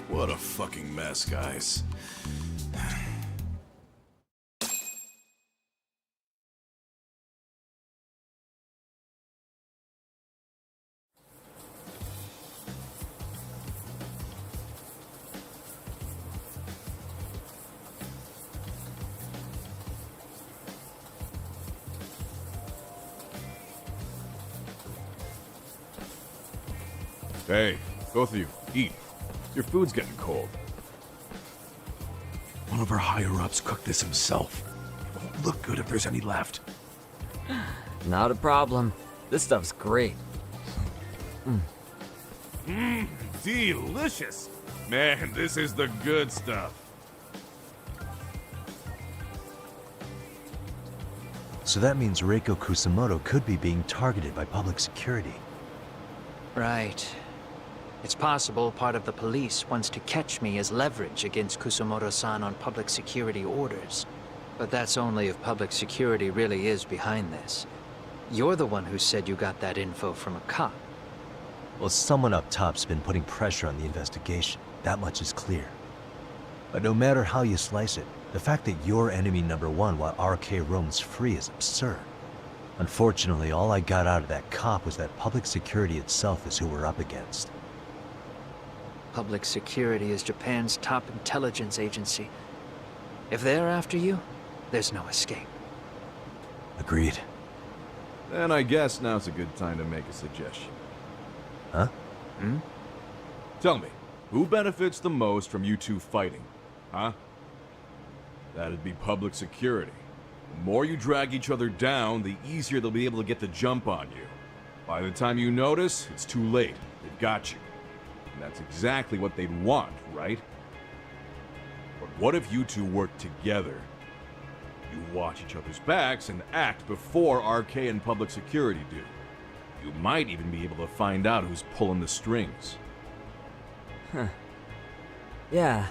What a fucking mess, guys. Hey, both of you, eat. Your food's getting cold. One of our higher-ups cooked this himself. It won't look good if there's any left. Not a problem. This stuff's great. Delicious! Man, this is the good stuff. So that means Reiko Kusamoto could be being targeted by public security. Right. It's possible part of the police wants to catch me as leverage against Kusamoto-san on public security orders. But that's only if public security really is behind this. You're the one who said you got that info from a cop. Well, someone up top's been putting pressure on the investigation. That much is clear. But no matter how you slice it, the fact that you're enemy number one while RK roams free is absurd. Unfortunately, all I got out of that cop was that public security itself is who we're up against. Public security is Japan's top intelligence agency. If they're after you, there's no escape. Agreed. Then I guess now's a good time to make a suggestion. Huh? Tell me, who benefits the most from you two fighting? Huh? That'd be public security. The more you drag each other down, the easier they'll be able to get the jump on you. By the time you notice, it's too late. They've got you. And that's exactly what they'd want, right? But what if you two work together? You watch each other's backs and act before RK and public security do. You might even be able to find out who's pulling the strings. Huh. Yeah.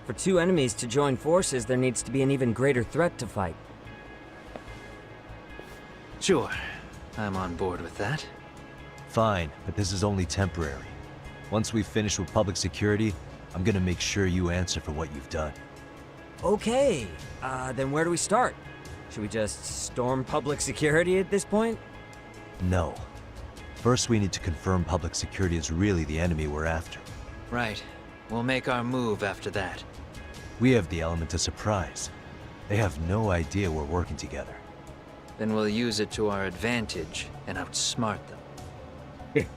For two enemies to join forces, there needs to be an even greater threat to fight. Sure. I'm on board with that. Fine, but this is only temporary. Once we finish with public security, I'm gonna make sure you answer for what you've done. Okay, then where do we start? Should we just storm public security at this point? No. First, we need to confirm public security is really the enemy we're after. Right. We'll make our move after that. We have the element of surprise. They have no idea we're working together. Then we'll use it to our advantage and outsmart them.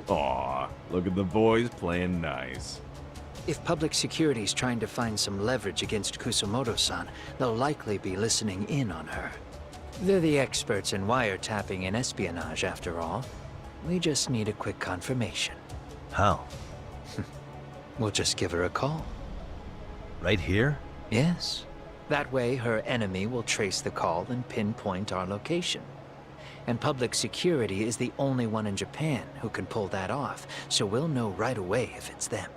Aw, look at the boys playing nice. If public security's trying to find some leverage against Kusumoto-san, they'll likely be listening in on her. They're the experts in wiretapping and espionage, after all. We just need a quick confirmation. How? We'll just give her a call. Right here? Yes. That way, her enemy will trace the call and pinpoint our location. And public security is the only one in Japan who can pull that off, so we'll know right away if it's them.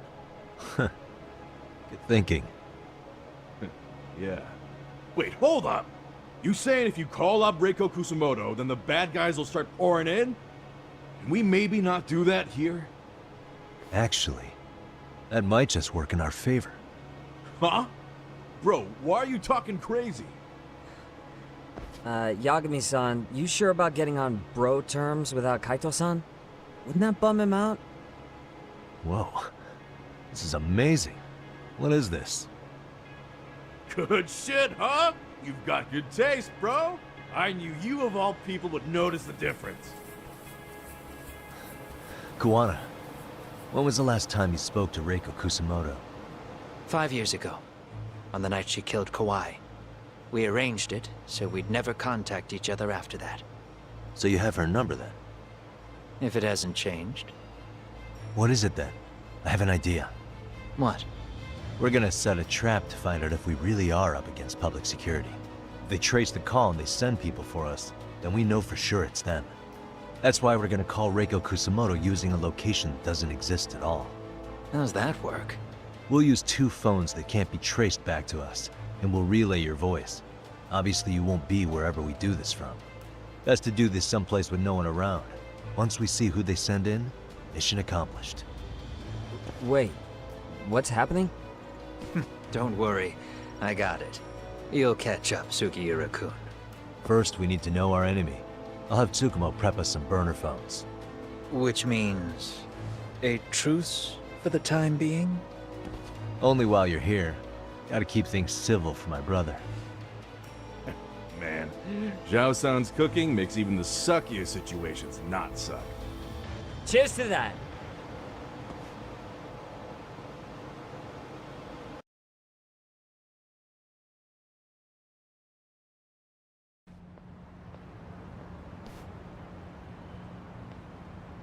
Good thinking. Yeah. Wait, hold up! You saying if you call up Reiko Kusumoto, then the bad guys will start pouring in? Can we maybe not do that here? Actually, that might just work in our favor. Huh? Bro, why are you talking crazy? Yagami-san, you sure about getting on bro terms without Kaito-san? Wouldn't that bum him out? Whoa. This is amazing. What is this? Good shit, huh? You've got good taste, bro. I knew you of all people would notice the difference. Kuwana, when was the last time you spoke to Reiko Kusumoto? 5 years ago, on the night she killed Kawai. We arranged it, so we'd never contact each other after that. So you have her number then? If it hasn't changed. What is it then? I have an idea. What? We're gonna set a trap to find out if we really are up against public security. If they trace the call and they send people for us, then we know for sure it's them. That's why we're gonna call Reiko Kusumoto using a location that doesn't exist at all. How's that work? We'll use 2 phones that can't be traced back to us, and we'll relay your voice. Obviously you won't be wherever we do this from. Best to do this someplace with no one around. Once we see who they send in, mission accomplished. Wait, what's happening? Don't worry, I got it. You'll catch up, Sugiura-kun. First, we need to know our enemy. I'll have Tsukumo prep us some burner phones. Which means... a truce for the time being? Only while you're here. Gotta keep things civil for my brother. Man, Zhao-san's cooking makes even the suckiest situations not suck. Cheers to that!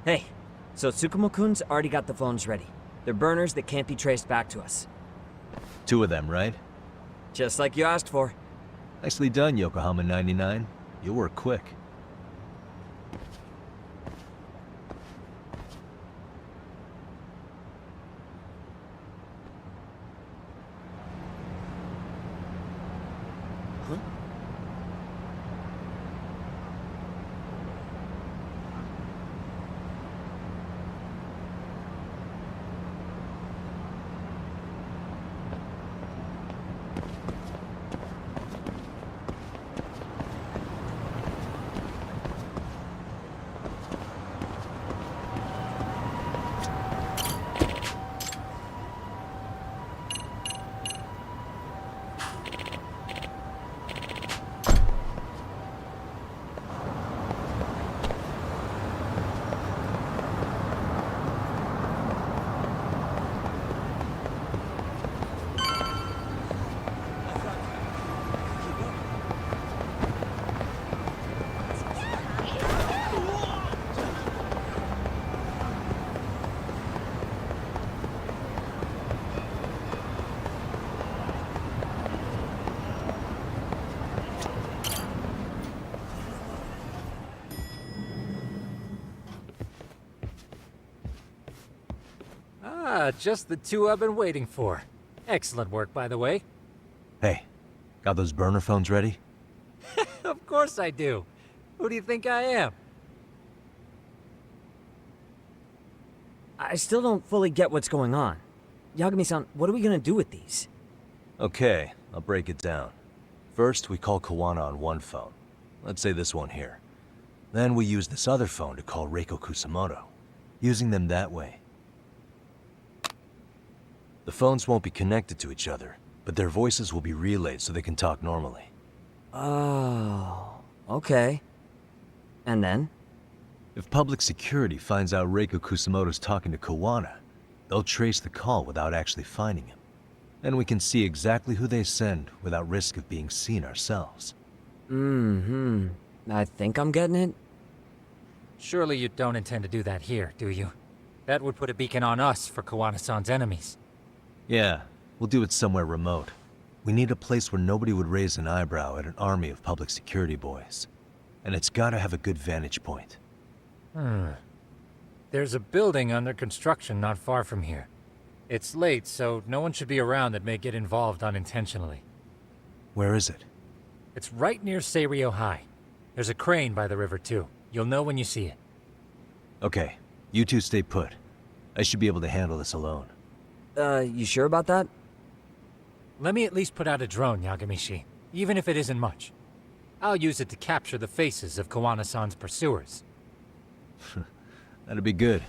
Hey, so Tsukumo-kun's already got the phones ready. They're burners that can't be traced back to us. 2 of them, right? Just like you asked for. Nicely done, Yokohama 99. You work quick. Ah, just the two I've been waiting for. Excellent work, by the way. Hey, got those burner phones ready? Of course I do. Who do you think I am? I still don't fully get what's going on. Yagami-san, what are we gonna do with these? Okay, I'll break it down. First, we call Kawana on one phone. Let's say this one here. Then we use this other phone to call Reiko Kusamoto. Using them that way. The phones won't be connected to each other, but their voices will be relayed so they can talk normally. Oh, okay. And then? If public security finds out Reiko Kusamoto's talking to Kawana, they'll trace the call without actually finding him. Then we can see exactly who they send without risk of being seen ourselves. I think I'm getting it. Surely you don't intend to do that here, do you? That would put a beacon on us for Kawana-san's enemies. Yeah, we'll do it somewhere remote. We need a place where nobody would raise an eyebrow at an army of public security boys. And it's gotta have a good vantage point. There's a building under construction not far from here. It's late, so no one should be around that may get involved unintentionally. Where is it? It's right near Seirio High. There's a crane by the river, too. You'll know when you see it. Okay, you two stay put. I should be able to handle this alone. You sure about that? Let me at least put out a drone, Yagami-shi, even if it isn't much. I'll use it to capture the faces of Kawana-san's pursuers. That'd be good.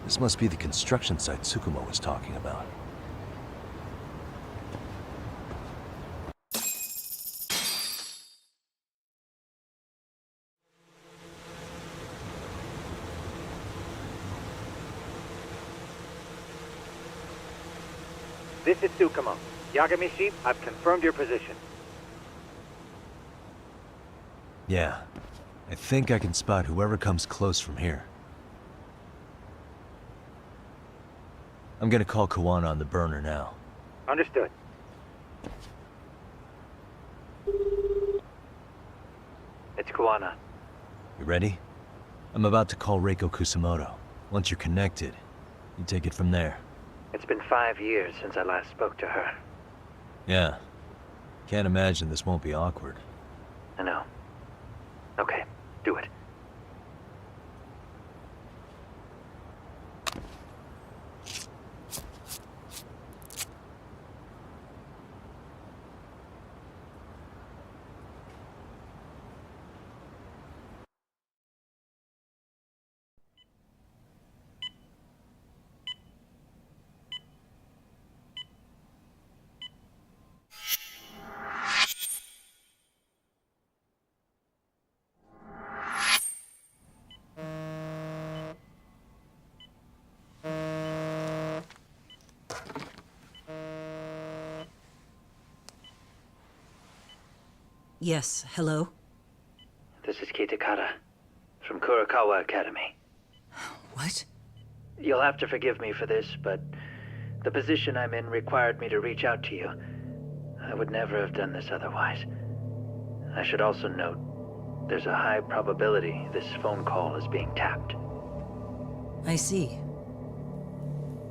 This must be the construction site Tsukumo was talking about. This is Tsukumo. Yagami Sheep, I've confirmed your position. Yeah. I think I can spot whoever comes close from here. I'm gonna call Kawana on the burner now. Understood. It's Kawana. You ready? I'm about to call Reiko Kusamoto. Once you're connected, you take it from there. It's been 5 years since I last spoke to her. Yeah. Can't imagine this won't be awkward. I know. Okay, do it. Yes, hello? This is Kitakata, from Kurakawa Academy. What? You'll have to forgive me for this, but the position I'm in required me to reach out to you. I would never have done this otherwise. I should also note, there's a high probability this phone call is being tapped. I see.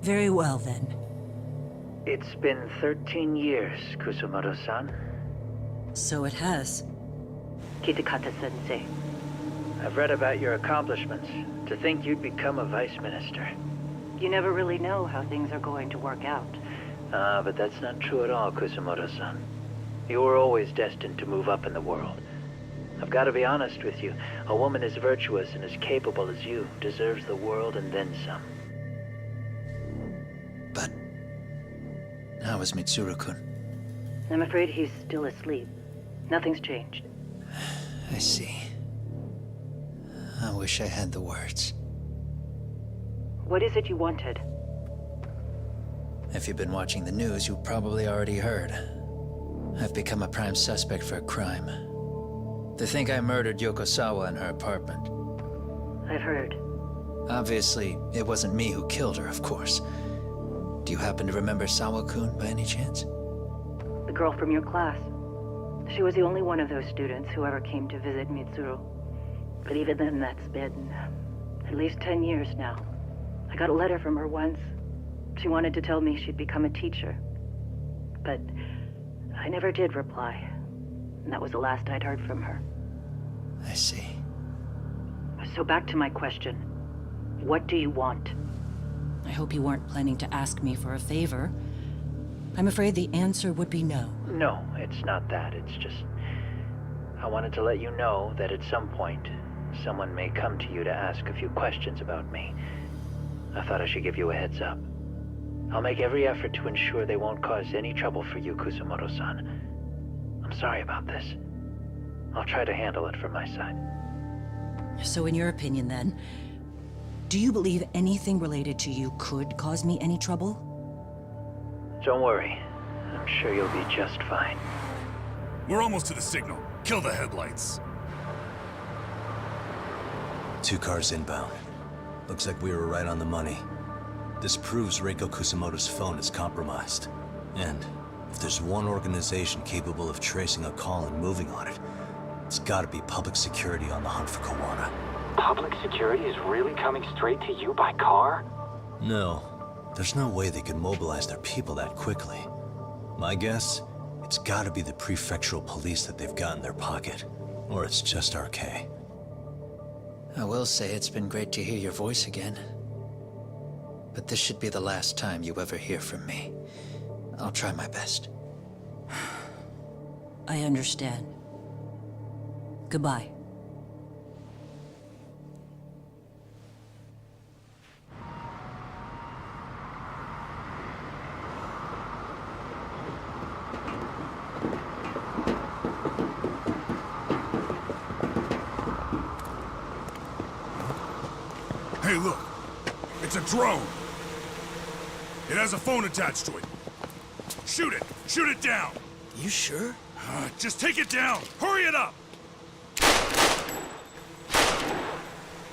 Very well, then. It's been 13 years, Kusumoto-san. So it has. Kitakata-sensei. I've read about your accomplishments. To think you'd become a vice minister. You never really know how things are going to work out. But that's not true at all, Kusumoto-san. You were always destined to move up in the world. I've got to be honest with you. A woman as virtuous and as capable as you deserves the world and then some. But how is Mitsuru-kun? I'm afraid he's still asleep. Nothing's changed. I see. I wish I had the words. What is it you wanted? If you've been watching the news, you probably already heard. I've become a prime suspect for a crime. They think I murdered Yokosawa in her apartment. I've heard. Obviously, it wasn't me who killed her, of course. Do you happen to remember Sawa-kun by any chance? The girl from your class. She was the only one of those students who ever came to visit Mitsuru. But even then, that's been at least 10 years now. I got a letter from her once. She wanted to tell me she'd become a teacher. But I never did reply. And that was the last I'd heard from her. I see. So back to my question. What do you want? I hope you weren't planning to ask me for a favor. I'm afraid the answer would be no. No, it's not that. It's just... I wanted to let you know that at some point, someone may come to you to ask a few questions about me. I thought I should give you a heads up. I'll make every effort to ensure they won't cause any trouble for you, Kusumoto-san. I'm sorry about this. I'll try to handle it from my side. So in your opinion, then, do you believe anything related to you could cause me any trouble? Don't worry. I'm sure you'll be just fine. We're almost to the signal. Kill the headlights. 2 cars inbound. Looks like we were right on the money. This proves Reiko Kusamoto's phone is compromised. And if there's one organization capable of tracing a call and moving on it, it's gotta be public security on the hunt for Kawana. Public security is really coming straight to you by car? No. There's no way they could mobilize their people that quickly. My guess, it's gotta be the prefectural police that they've got in their pocket. Or it's just RK. I will say it's been great to hear your voice again. But this should be the last time you ever hear from me. I'll try my best. I understand. Goodbye. Hey, look. It's a drone. It has a phone attached to it. Shoot it! Shoot it down! You sure? Just take it down! Hurry it up!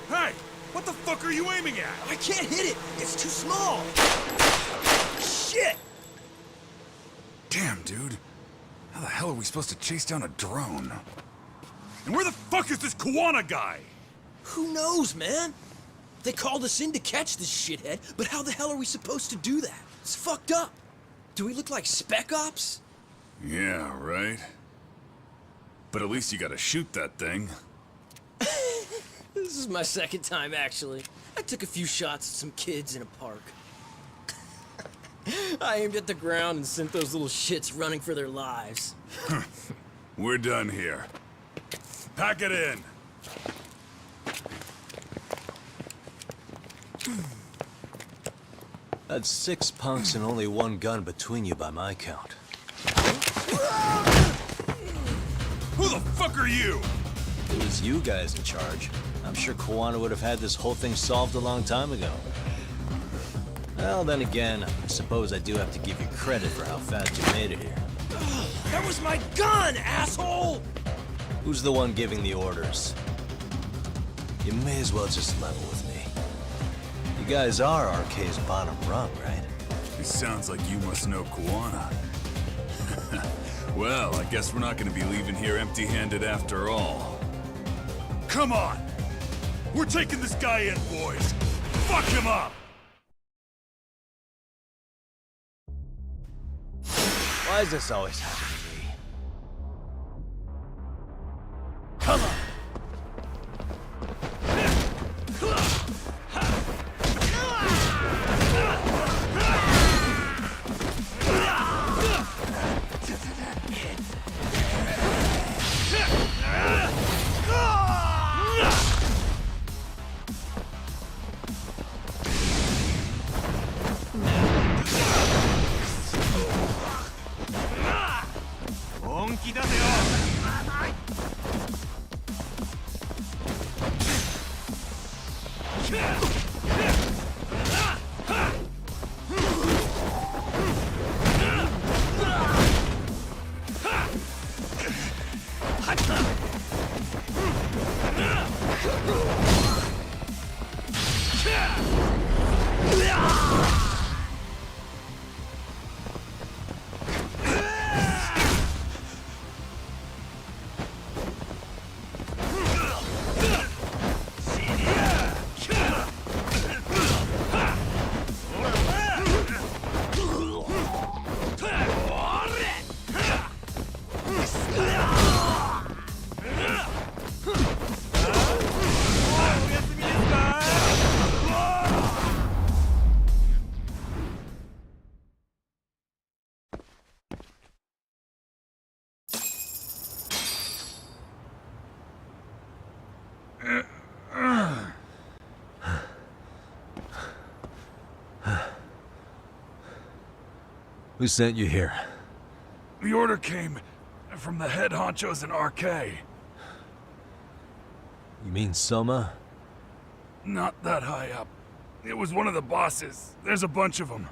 Hey! What the fuck are you aiming at? I can't hit it! It's too small! Shit! Damn, dude. How the hell are we supposed to chase down a drone? And where the fuck is this Kuwana guy? Who knows, man? They called us in to catch this shithead, but how the hell are we supposed to do that? It's fucked up. Do we look like spec ops? Yeah, right. But at least you gotta shoot that thing. This is my second time, actually. I took a few shots at some kids in a park. I aimed at the ground and sent those little shits running for their lives. We're done here. Pack it in. That's 6 punks and only 1 gun between you by my count. Who the fuck are you? It was you guys in charge. I'm sure Kuwana would have had this whole thing solved a long time ago. Well, then again, I suppose I do have to give you credit for how fast you made it here. That was my gun, asshole! Who's the one giving the orders? You may as well just level with me. You guys are RK's bottom rung, right? It sounds like you must know Kuwana. Well, I guess we're not gonna be leaving here empty-handed after all. Come on! We're taking this guy in, boys! Fuck him up! Why does this always happen to me? Come on! Who sent you here? The order came from the head honchos in RK. You mean Soma? Not that high up. It was one of the bosses. There's a bunch of them.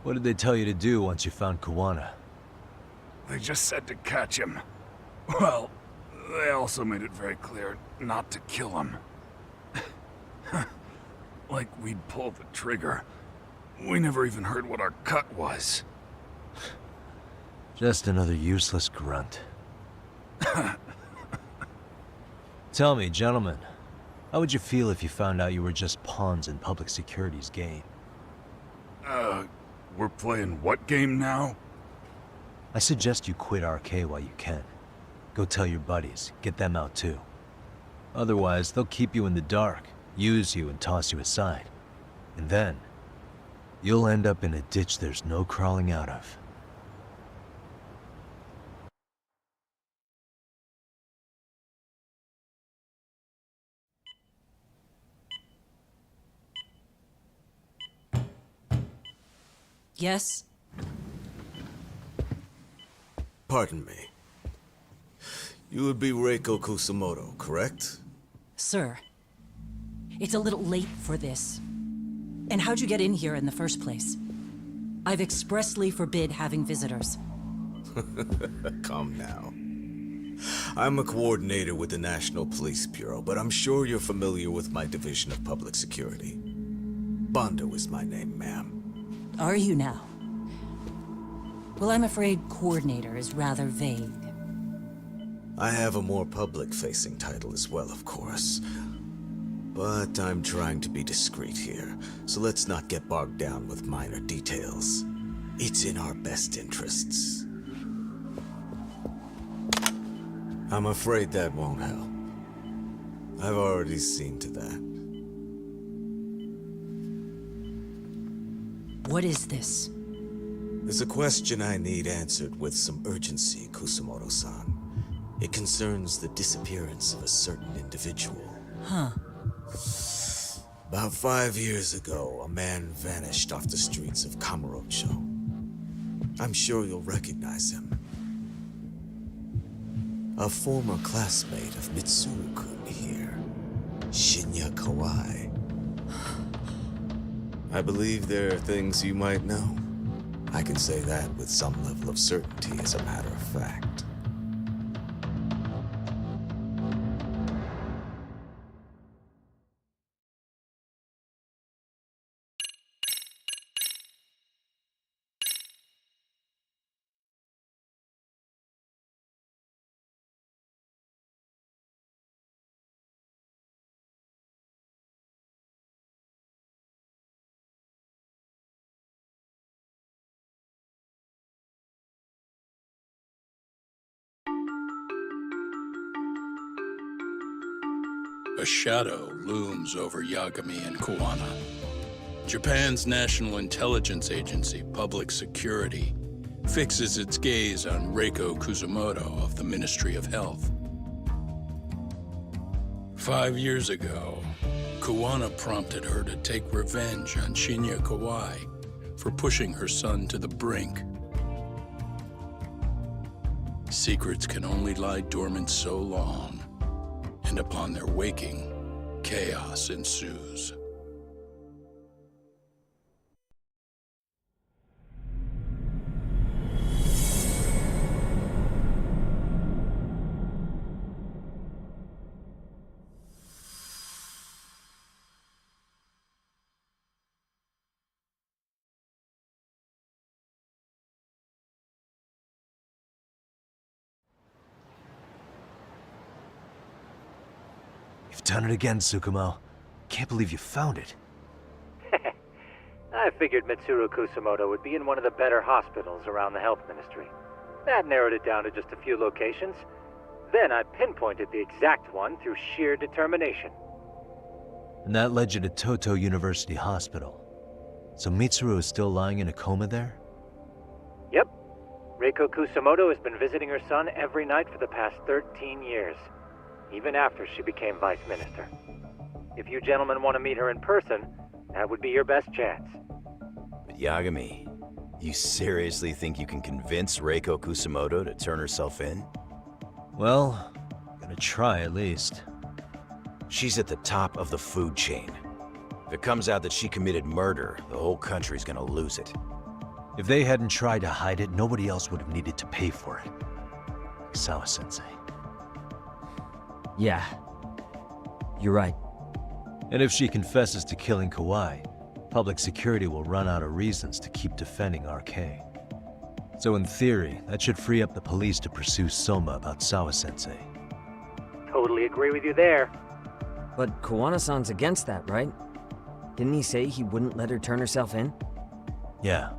What did they tell you to do once you found Kuwana? They just said to catch him. Well, they also made it very clear not to kill him. Like we'd pull the trigger. We never even heard what our cut was. Just another useless grunt. Tell me, gentlemen, how would you feel if you found out you were just pawns in public security's game? We're playing what game now? I suggest you quit RK while you can. Go tell your buddies, get them out too. Otherwise, they'll keep you in the dark, use you and toss you aside. And then, you'll end up in a ditch there's no crawling out of. Yes? Pardon me. You would be Reiko Kusumoto, correct? Sir. It's a little late for this. And how'd you get in here in the first place? I've expressly forbid having visitors. Calm now. I'm a coordinator with the National Police Bureau, but I'm sure you're familiar with my Division of Public Security. Bondo is my name, ma'am. Are you now? Well, I'm afraid coordinator is rather vague. I have a more public-facing title as well, of course. But I'm trying to be discreet here, so let's not get bogged down with minor details. It's in our best interests. I'm afraid that won't help. I've already seen to that. What is this? There's a question I need answered with some urgency, Kusumoto-san. It concerns the disappearance of a certain individual. Huh. About 5 years ago, a man vanished off the streets of Kamurocho. I'm sure you'll recognize him. A former classmate of Mitsuru-kun here, Shinya Kawai. I believe there are things you might know. I can say that with some level of certainty, as a matter of fact. A shadow looms over Yagami and Kuwana. Japan's National Intelligence Agency, Public Security, fixes its gaze on Reiko Kusumoto of the Ministry of Health. 5 years ago, Kuwana prompted her to take revenge on Shinya Kawai for pushing her son to the brink. Secrets can only lie dormant so long, and upon their waking, chaos ensues. You've done it again, Tsukumo. Can't believe you found it. I figured Mitsuru Kusumoto would be in one of the better hospitals around the health ministry. That narrowed it down to just a few locations. Then I pinpointed the exact one through sheer determination. And that led you to Toto University Hospital. So Mitsuru is still lying in a coma there? Yep. Reiko Kusumoto has been visiting her son every night for the past 13 years. Even after she became vice minister. If you gentlemen want to meet her in person, that would be your best chance. But Yagami, you seriously think you can convince Reiko Kusumoto to turn herself in? Well, gonna try at least. She's at the top of the food chain. If it comes out that she committed murder, the whole country's gonna lose it. If they hadn't tried to hide it, nobody else would have needed to pay for it. Like Sawa-sensei. Yeah. You're right. And if she confesses to killing Kawai, public security will run out of reasons to keep defending RK. So in theory, that should free up the police to pursue Soma about Sawa-sensei. Totally agree with you there. But Kawana-san's against that, right? Didn't he say he wouldn't let her turn herself in? Yeah.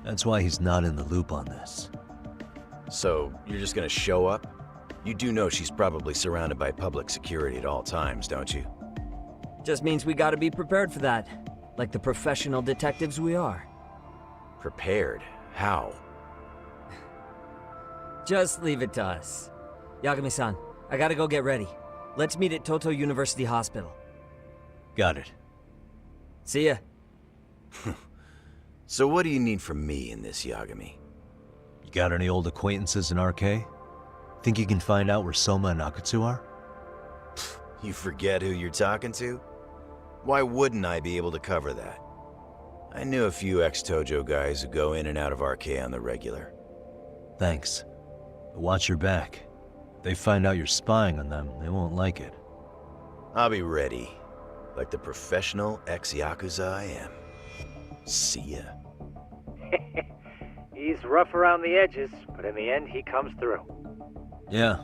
That's why he's not in the loop on this. So, you're just gonna show up? You do know she's probably surrounded by public security at all times, don't you? Just means we gotta be prepared for that. Like the professional detectives we are. Prepared? How? Just leave it to us. Yagami-san, I gotta go get ready. Let's meet at Toto University Hospital. Got it. See ya. So what do you need from me in this, Yagami? You got any old acquaintances in RK? Think you can find out where Soma and Akutsu are? You forget who you're talking to? Why wouldn't I be able to cover that? I knew a few ex-Tojo guys who go in and out of RK on the regular. Thanks. But watch your back. If they find out you're spying on them, they won't like it. I'll be ready, like the professional ex-Yakuza I am. See ya. He's rough around the edges, but in the end, he comes through. Yeah.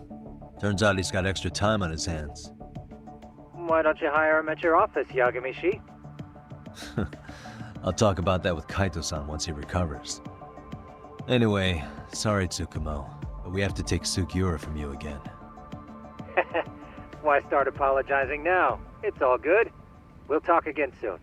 Turns out he's got extra time on his hands. Why don't you hire him at your office, Yagami-shi? I'll talk about that with Kaito-san once he recovers. Anyway, sorry Tsukumo, but we have to take Sugiura from you again. Why start apologizing now? It's all good. We'll talk again soon.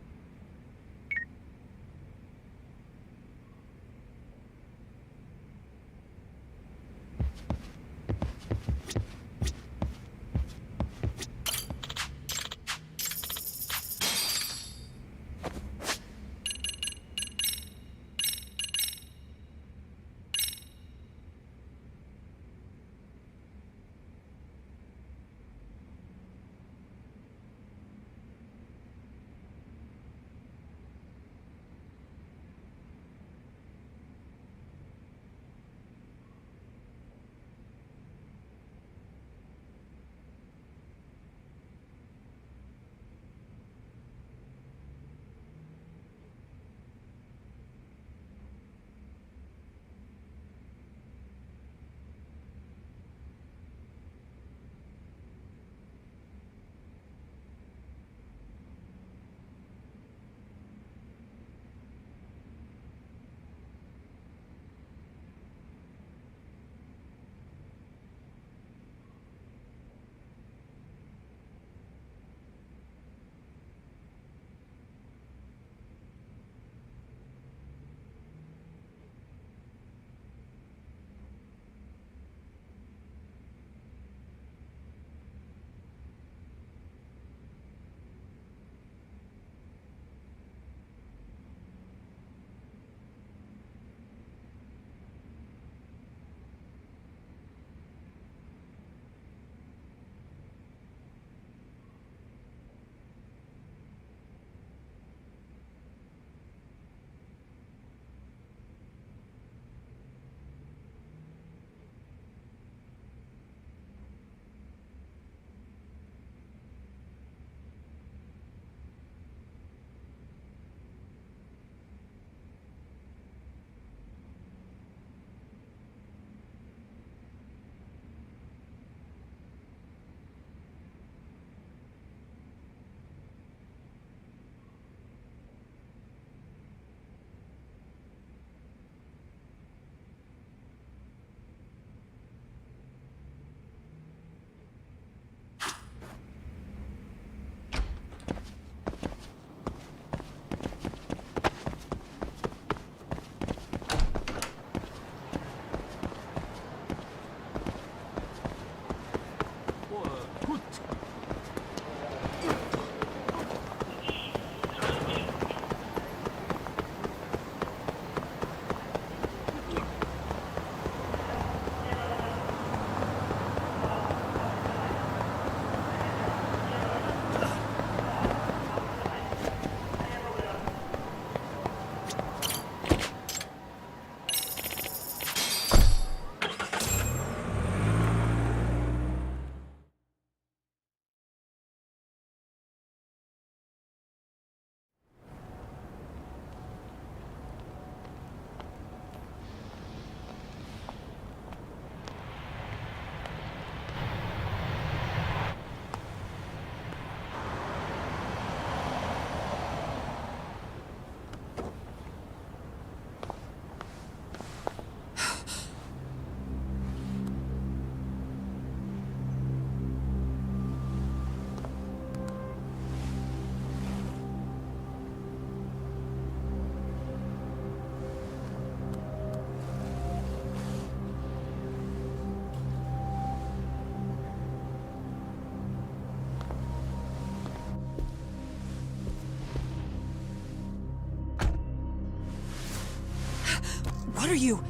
What are you?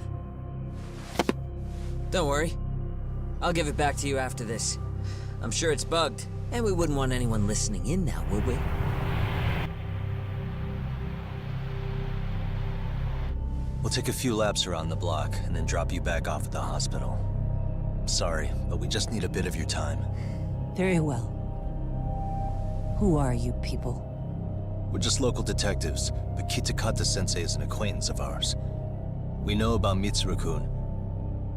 Don't worry. I'll give it back to you after this. I'm sure it's bugged, and we wouldn't want anyone listening in now, would we? We'll take a few laps around the block and then drop you back off at the hospital. Sorry, but we just need a bit of your time. Very well. Who are you people? We're just local detectives, but Kitakata-sensei is an acquaintance of ours. We know about Mitsuru-kun,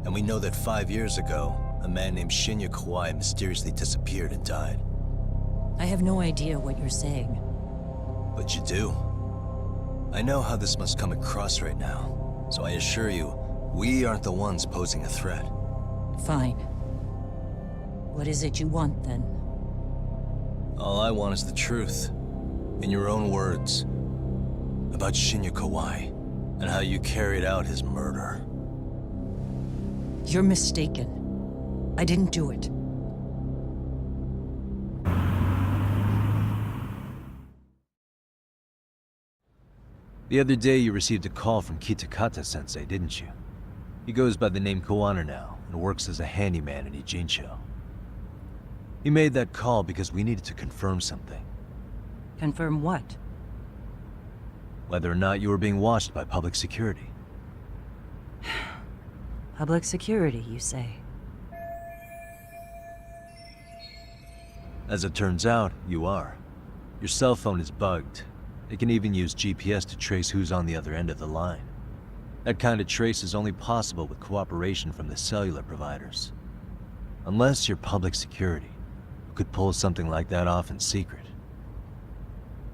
and we know that 5 years ago, a man named Shinya Kawai mysteriously disappeared and died. I have no idea what you're saying. But you do. I know how this must come across right now, so I assure you, we aren't the ones posing a threat. Fine. What is it you want, then? All I want is the truth. In your own words. About Shinya Kawai, and how you carried out his murder. You're mistaken. I didn't do it. The other day you received a call from Kitakata-sensei, didn't you? He goes by the name Koano now, and works as a handyman in Ijincho. He made that call because we needed to confirm something. Confirm what? Whether or not you were being watched by public security. Public security, you say? As it turns out, you are. Your cell phone is bugged. It can even use GPS to trace who's on the other end of the line. That kind of trace is only possible with cooperation from the cellular providers. Unless you're public security, who could pull something like that off in secret.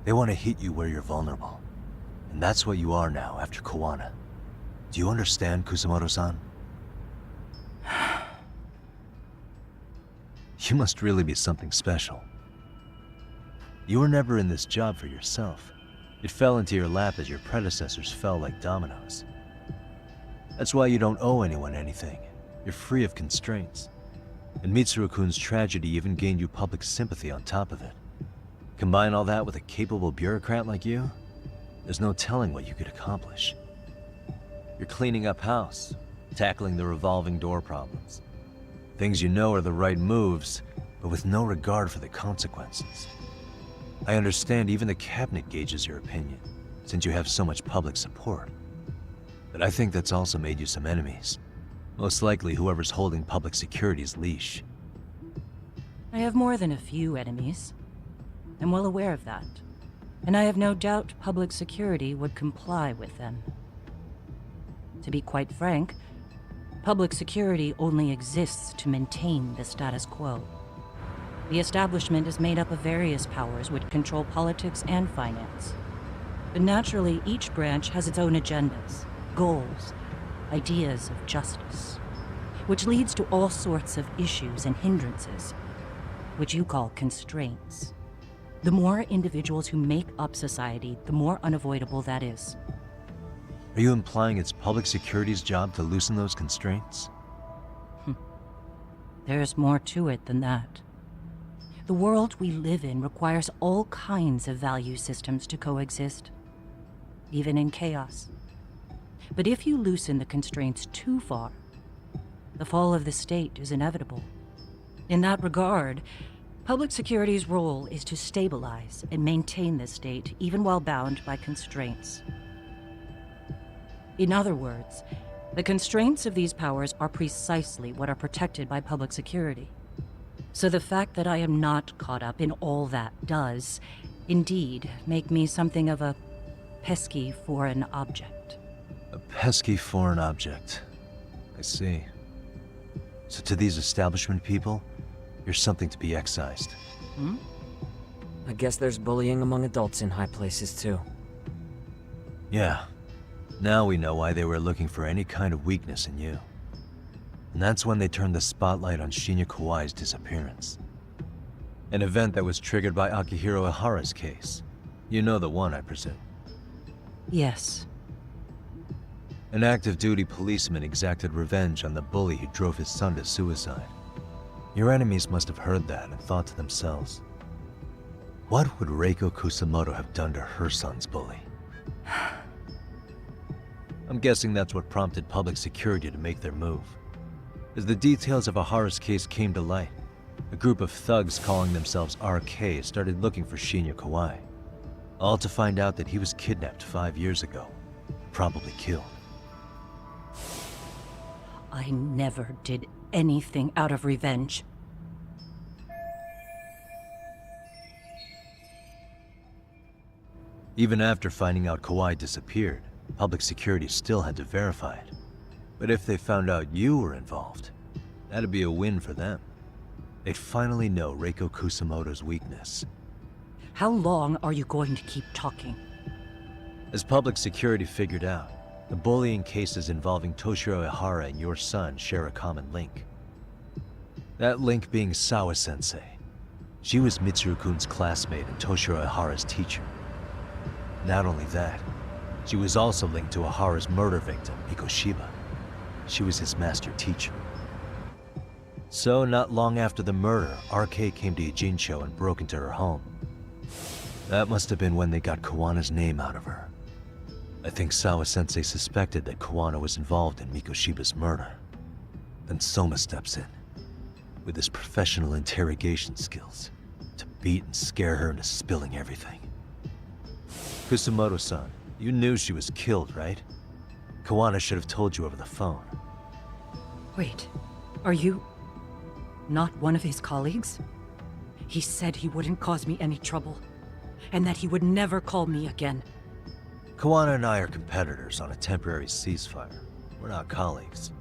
They want to hit you where you're vulnerable. And that's what you are now after Koano. Do you understand, Kusamoto-san? You must really be something special. You were never in this job for yourself. It fell into your lap as your predecessors fell like dominoes. That's why you don't owe anyone anything. You're free of constraints. And Mitsuru-kun's tragedy even gained you public sympathy on top of it. Combine all that with a capable bureaucrat like you, there's no telling what you could accomplish. You're cleaning up house, tackling the revolving door problems. Things you know are the right moves, but with no regard for the consequences. I understand even the cabinet gauges your opinion, since you have so much public support. But I think that's also made you some enemies. Most likely whoever's holding public security's leash. I have more than a few enemies. I'm well aware of that. And I have no doubt public security would comply with them. To be quite frank, public security only exists to maintain the status quo. The establishment is made up of various powers which control politics and finance. But naturally, each branch has its own agendas, goals, ideas of justice, which leads to all sorts of issues and hindrances, which you call constraints. The more individuals who make up society, the more unavoidable that is. Are you implying it's public security's job to loosen those constraints? There's more to it than that. The world we live in requires all kinds of value systems to coexist, even in chaos. But if you loosen the constraints too far, the fall of the state is inevitable. In that regard, public security's role is to stabilize and maintain the state, even while bound by constraints. In other words, the constraints of these powers are precisely what are protected by public security. So the fact that I am not caught up in all that does, indeed, make me something of a pesky foreign object. A pesky foreign object. I see. So to these establishment people, you're something to be excised. I guess there's bullying among adults in high places, too. Yeah. Now we know why they were looking for any kind of weakness in you. And that's when they turned the spotlight on Shinya Kawai's disappearance. An event that was triggered by Akihiro Ihara's case. You know the one, I presume. Yes. An active duty policeman exacted revenge on the bully who drove his son to suicide. Your enemies must have heard that and thought to themselves, what would Reiko Kusamoto have done to her son's bully? I'm guessing that's what prompted public security to make their move. As the details of Ihara's case came to light, a group of thugs calling themselves RK started looking for Shinya Kawai, all to find out that he was kidnapped 5 years ago, probably killed. I never did anything out of revenge. Even after finding out Kawai disappeared, public security still had to verify it. But if they found out you were involved, that'd be a win for them. They'd finally know Reiko Kusamoto's weakness. How long are you going to keep talking? As public security figured out, the bullying cases involving Toshiro Ihara and your son share a common link. That link being Sawa-sensei. She was Mitsuru-kun's classmate and Toshiro Ihara's teacher. Not only that, she was also linked to Ihara's murder victim, Mikoshiba. She was his master teacher. So, not long after the murder, RK came to Ijincho and broke into her home. That must have been when they got Kawana's name out of her. I think Sawa-sensei suspected that Kawana was involved in Mikoshiba's murder. Then Soma steps in, with his professional interrogation skills, to beat and scare her into spilling everything. Kusamoto-san, you knew she was killed, right? Kawana should have told you over the phone. Wait, are you not one of his colleagues? He said he wouldn't cause me any trouble, and that he would never call me again. Kawana and I are competitors on a temporary ceasefire. We're not colleagues.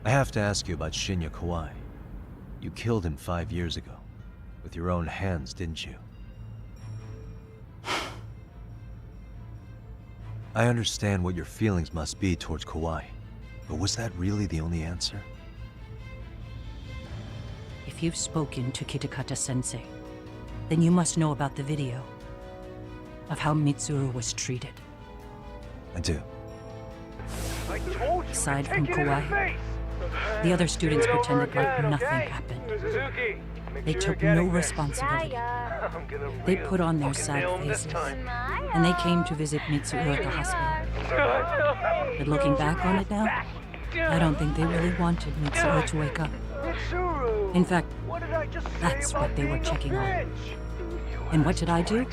I have to ask you about Shinya Kawai. You killed him 5 years ago. With your own hands, didn't you? I understand what your feelings must be towards Kawai, but was that really the only answer? If you've spoken to Kitakata-sensei, then you must know about the video of how Mitsuru was treated. I do. Aside from Kawai, the other students pretended like nothing happened. They took no responsibility. They put on their sad faces, and they came to visit Mitsuru at the hospital. But looking back on it now, I don't think they really wanted Mitsuru to wake up. In fact, that's what they were checking on. And what did I do?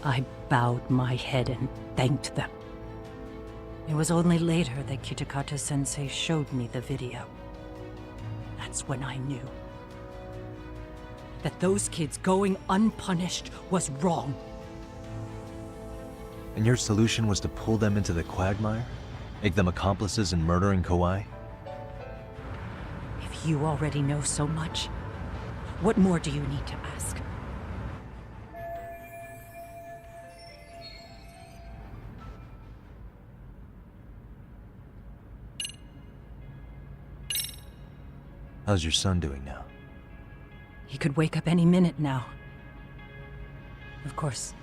I bowed my head and thanked them. It was only later that Kitakata-sensei showed me the video. That's when I knew that those kids going unpunished was wrong. And your solution was to pull them into the quagmire? Make them accomplices in murdering Kawai? If you already know so much, what more do you need to ask? How's your son doing now? He could wake up any minute now. Of course,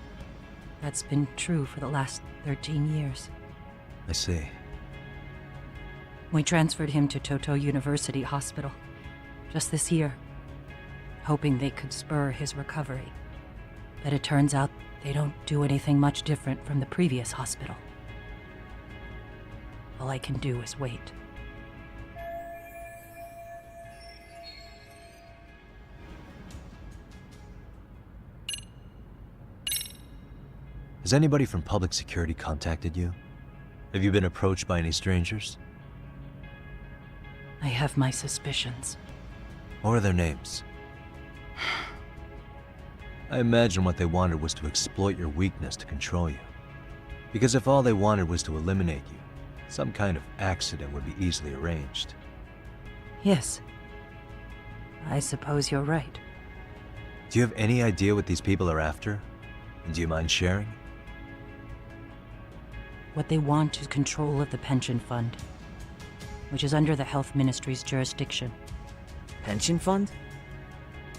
that's been true for the last 13 years. I see. We transferred him to Toto University Hospital just this year, hoping they could spur his recovery. But it turns out they don't do anything much different from the previous hospital. All I can do is wait. Has anybody from public security contacted you? Have you been approached by any strangers? I have my suspicions. What are their names? I imagine what they wanted was to exploit your weakness to control you. Because if all they wanted was to eliminate you, some kind of accident would be easily arranged. Yes. I suppose you're right. Do you have any idea what these people are after? And do you mind sharing? What they want is control of the pension fund, which is under the Health Ministry's jurisdiction. Pension fund?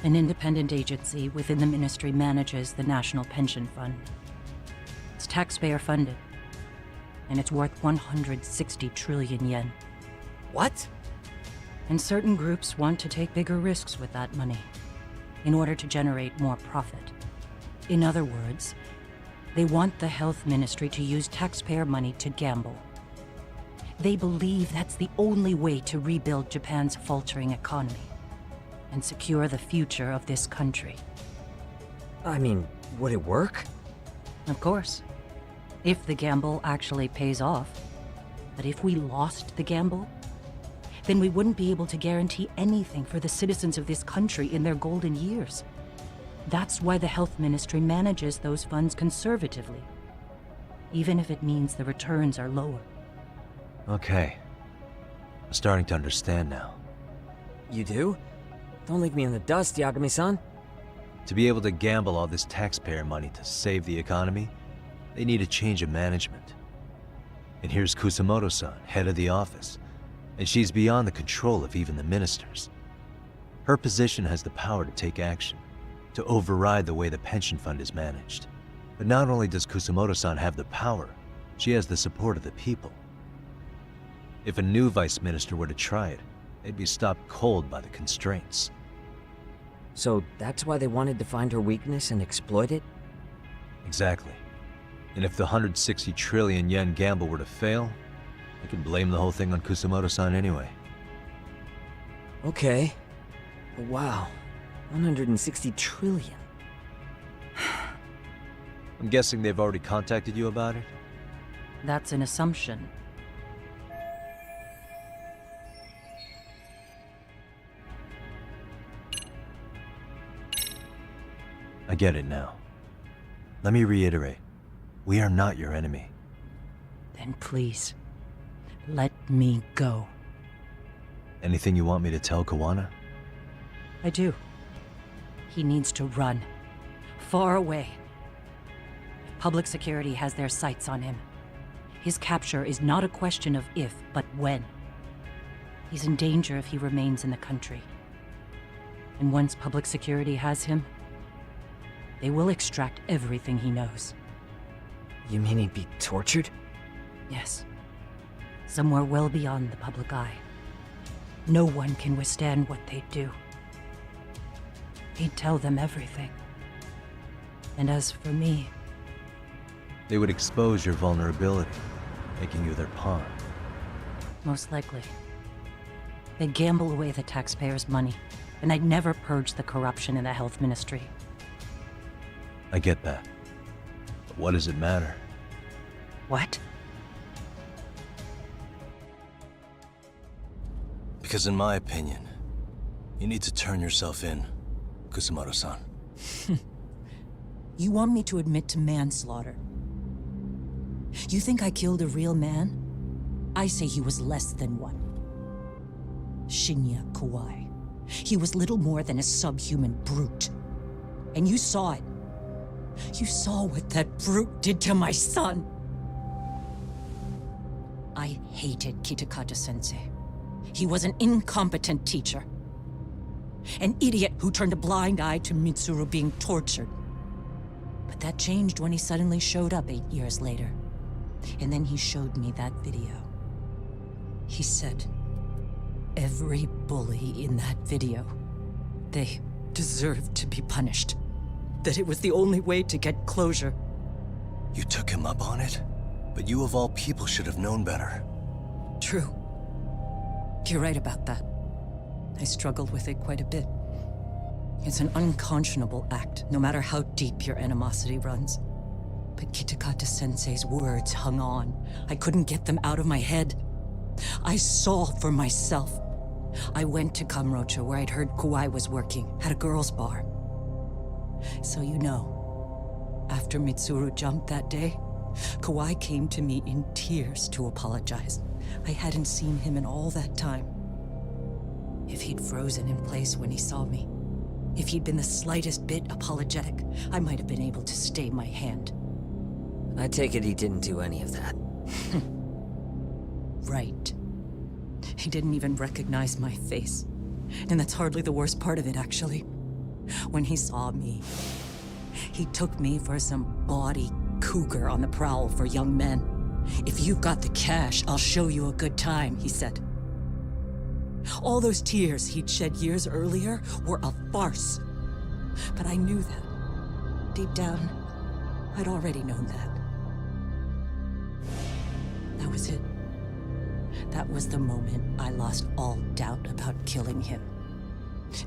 An independent agency within the ministry manages the National Pension Fund. It's taxpayer funded, and it's worth 160 trillion yen. What? And certain groups want to take bigger risks with that money in order to generate more profit. In other words, they want the health ministry to use taxpayer money to gamble. They believe that's the only way to rebuild Japan's faltering economy and secure the future of this country. I mean, would it work? Of course. If the gamble actually pays off. But if we lost the gamble, then we wouldn't be able to guarantee anything for the citizens of this country in their golden years. That's why the health ministry manages those funds conservatively, even if it means the returns are lower. Okay. I'm starting to understand now. You do? Don't leave me in the dust, Yagami-san. To be able to gamble all this taxpayer money to save the economy, they need a change of management. And here's Kusamoto-san, head of the office, and she's beyond the control of even the ministers. Her position has the power to take action, to override the way the pension fund is managed. But not only does Kusamoto-san have the power, she has the support of the people. If a new vice minister were to try it, they'd be stopped cold by the constraints. So that's why they wanted to find her weakness and exploit it? Exactly. And if the 160 trillion yen gamble were to fail, they could blame the whole thing on Kusamoto-san anyway. Okay. Wow. 160 trillion. I'm guessing they've already contacted you about it? That's an assumption. I get it now. Let me reiterate. We are not your enemy. Then please, let me go. Anything you want me to tell Kawana? I do. He needs to run. Far away. Public security has their sights on him. His capture is not a question of if, but when. He's in danger if he remains in the country. And once public security has him, they will extract everything he knows. You mean he'd be tortured? Yes. Somewhere well beyond the public eye. No one can withstand what they do. He'd tell them everything. And as for me... They would expose your vulnerability, making you their pawn. Most likely. They'd gamble away the taxpayers' money, and I'd never purge the corruption in the health ministry. I get that. But what does it matter? What? Because in my opinion, you need to turn yourself in, Kusamoto-san. You want me to admit to manslaughter? You think I killed a real man? I say he was less than one. Shinya Kawai. He was little more than a subhuman brute. And you saw it. You saw what that brute did to my son. I hated Kitakata-sensei. He was an incompetent teacher. An idiot who turned a blind eye to Mitsuru being tortured. But that changed when he suddenly showed up 8 years later. And then he showed me that video. He said, every bully in that video, they deserved to be punished. That it was the only way to get closure. You took him up on it? But you of all people should have known better. True. You're right about that. I struggled with it quite a bit. It's an unconscionable act, no matter how deep your animosity runs. But Kitakata-sensei's words hung on. I couldn't get them out of my head. I saw for myself. I went to Kamurocho, where I'd heard Kawai was working, at a girls' bar. So you know, after Mitsuru jumped that day, Kawai came to me in tears to apologize. I hadn't seen him in all that time. If he'd frozen in place when he saw me, if he'd been the slightest bit apologetic, I might have been able to stay my hand. I take it he didn't do any of that. Right. He didn't even recognize my face. And that's hardly the worst part of it, actually. When he saw me, he took me for some bawdy cougar on the prowl for young men. If you've got the cash, I'll show you a good time, he said. All those tears he'd shed years earlier were a farce. But I knew that. Deep down, I'd already known that. That was it. That was the moment I lost all doubt about killing him.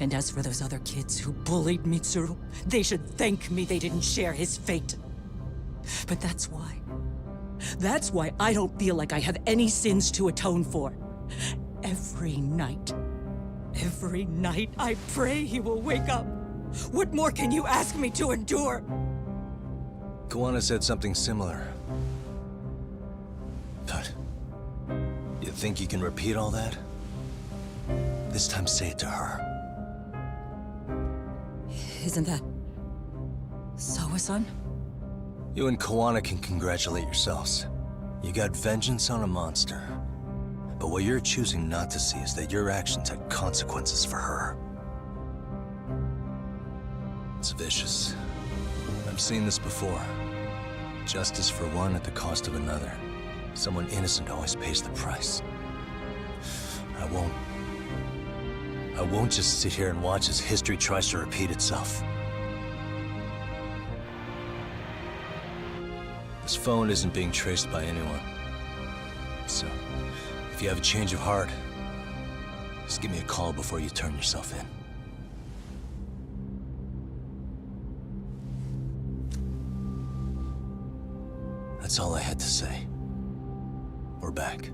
And as for those other kids who bullied Mitsuru, they should thank me they didn't share his fate. But that's why. That's why I don't feel like I have any sins to atone for. Every night I pray he will wake up. What more can you ask me to endure? Kawana said something similar. But you think you can repeat all that? This time say it to her. Isn't that Sawa-san? You and Kawana can congratulate yourselves. You got vengeance on a monster. But what you're choosing not to see is that your actions had consequences for her. It's vicious. I've seen this before. Justice for one at the cost of another. Someone innocent always pays the price. I won't just sit here and watch as history tries to repeat itself. This phone isn't being traced by anyone. So, if you have a change of heart, just give me a call before you turn yourself in. That's all I had to say. We're back.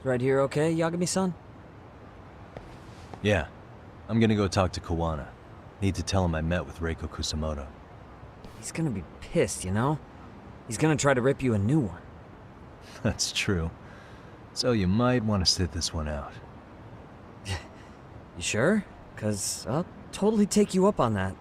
Right here okay, Yagami-san? Yeah. I'm gonna go talk to Kawana. Need to tell him I met with Reiko Kusamoto. He's gonna be pissed, you know? He's gonna try to rip you a new one. That's true. So you might want to sit this one out. You sure? 'Cause I'll totally take you up on that.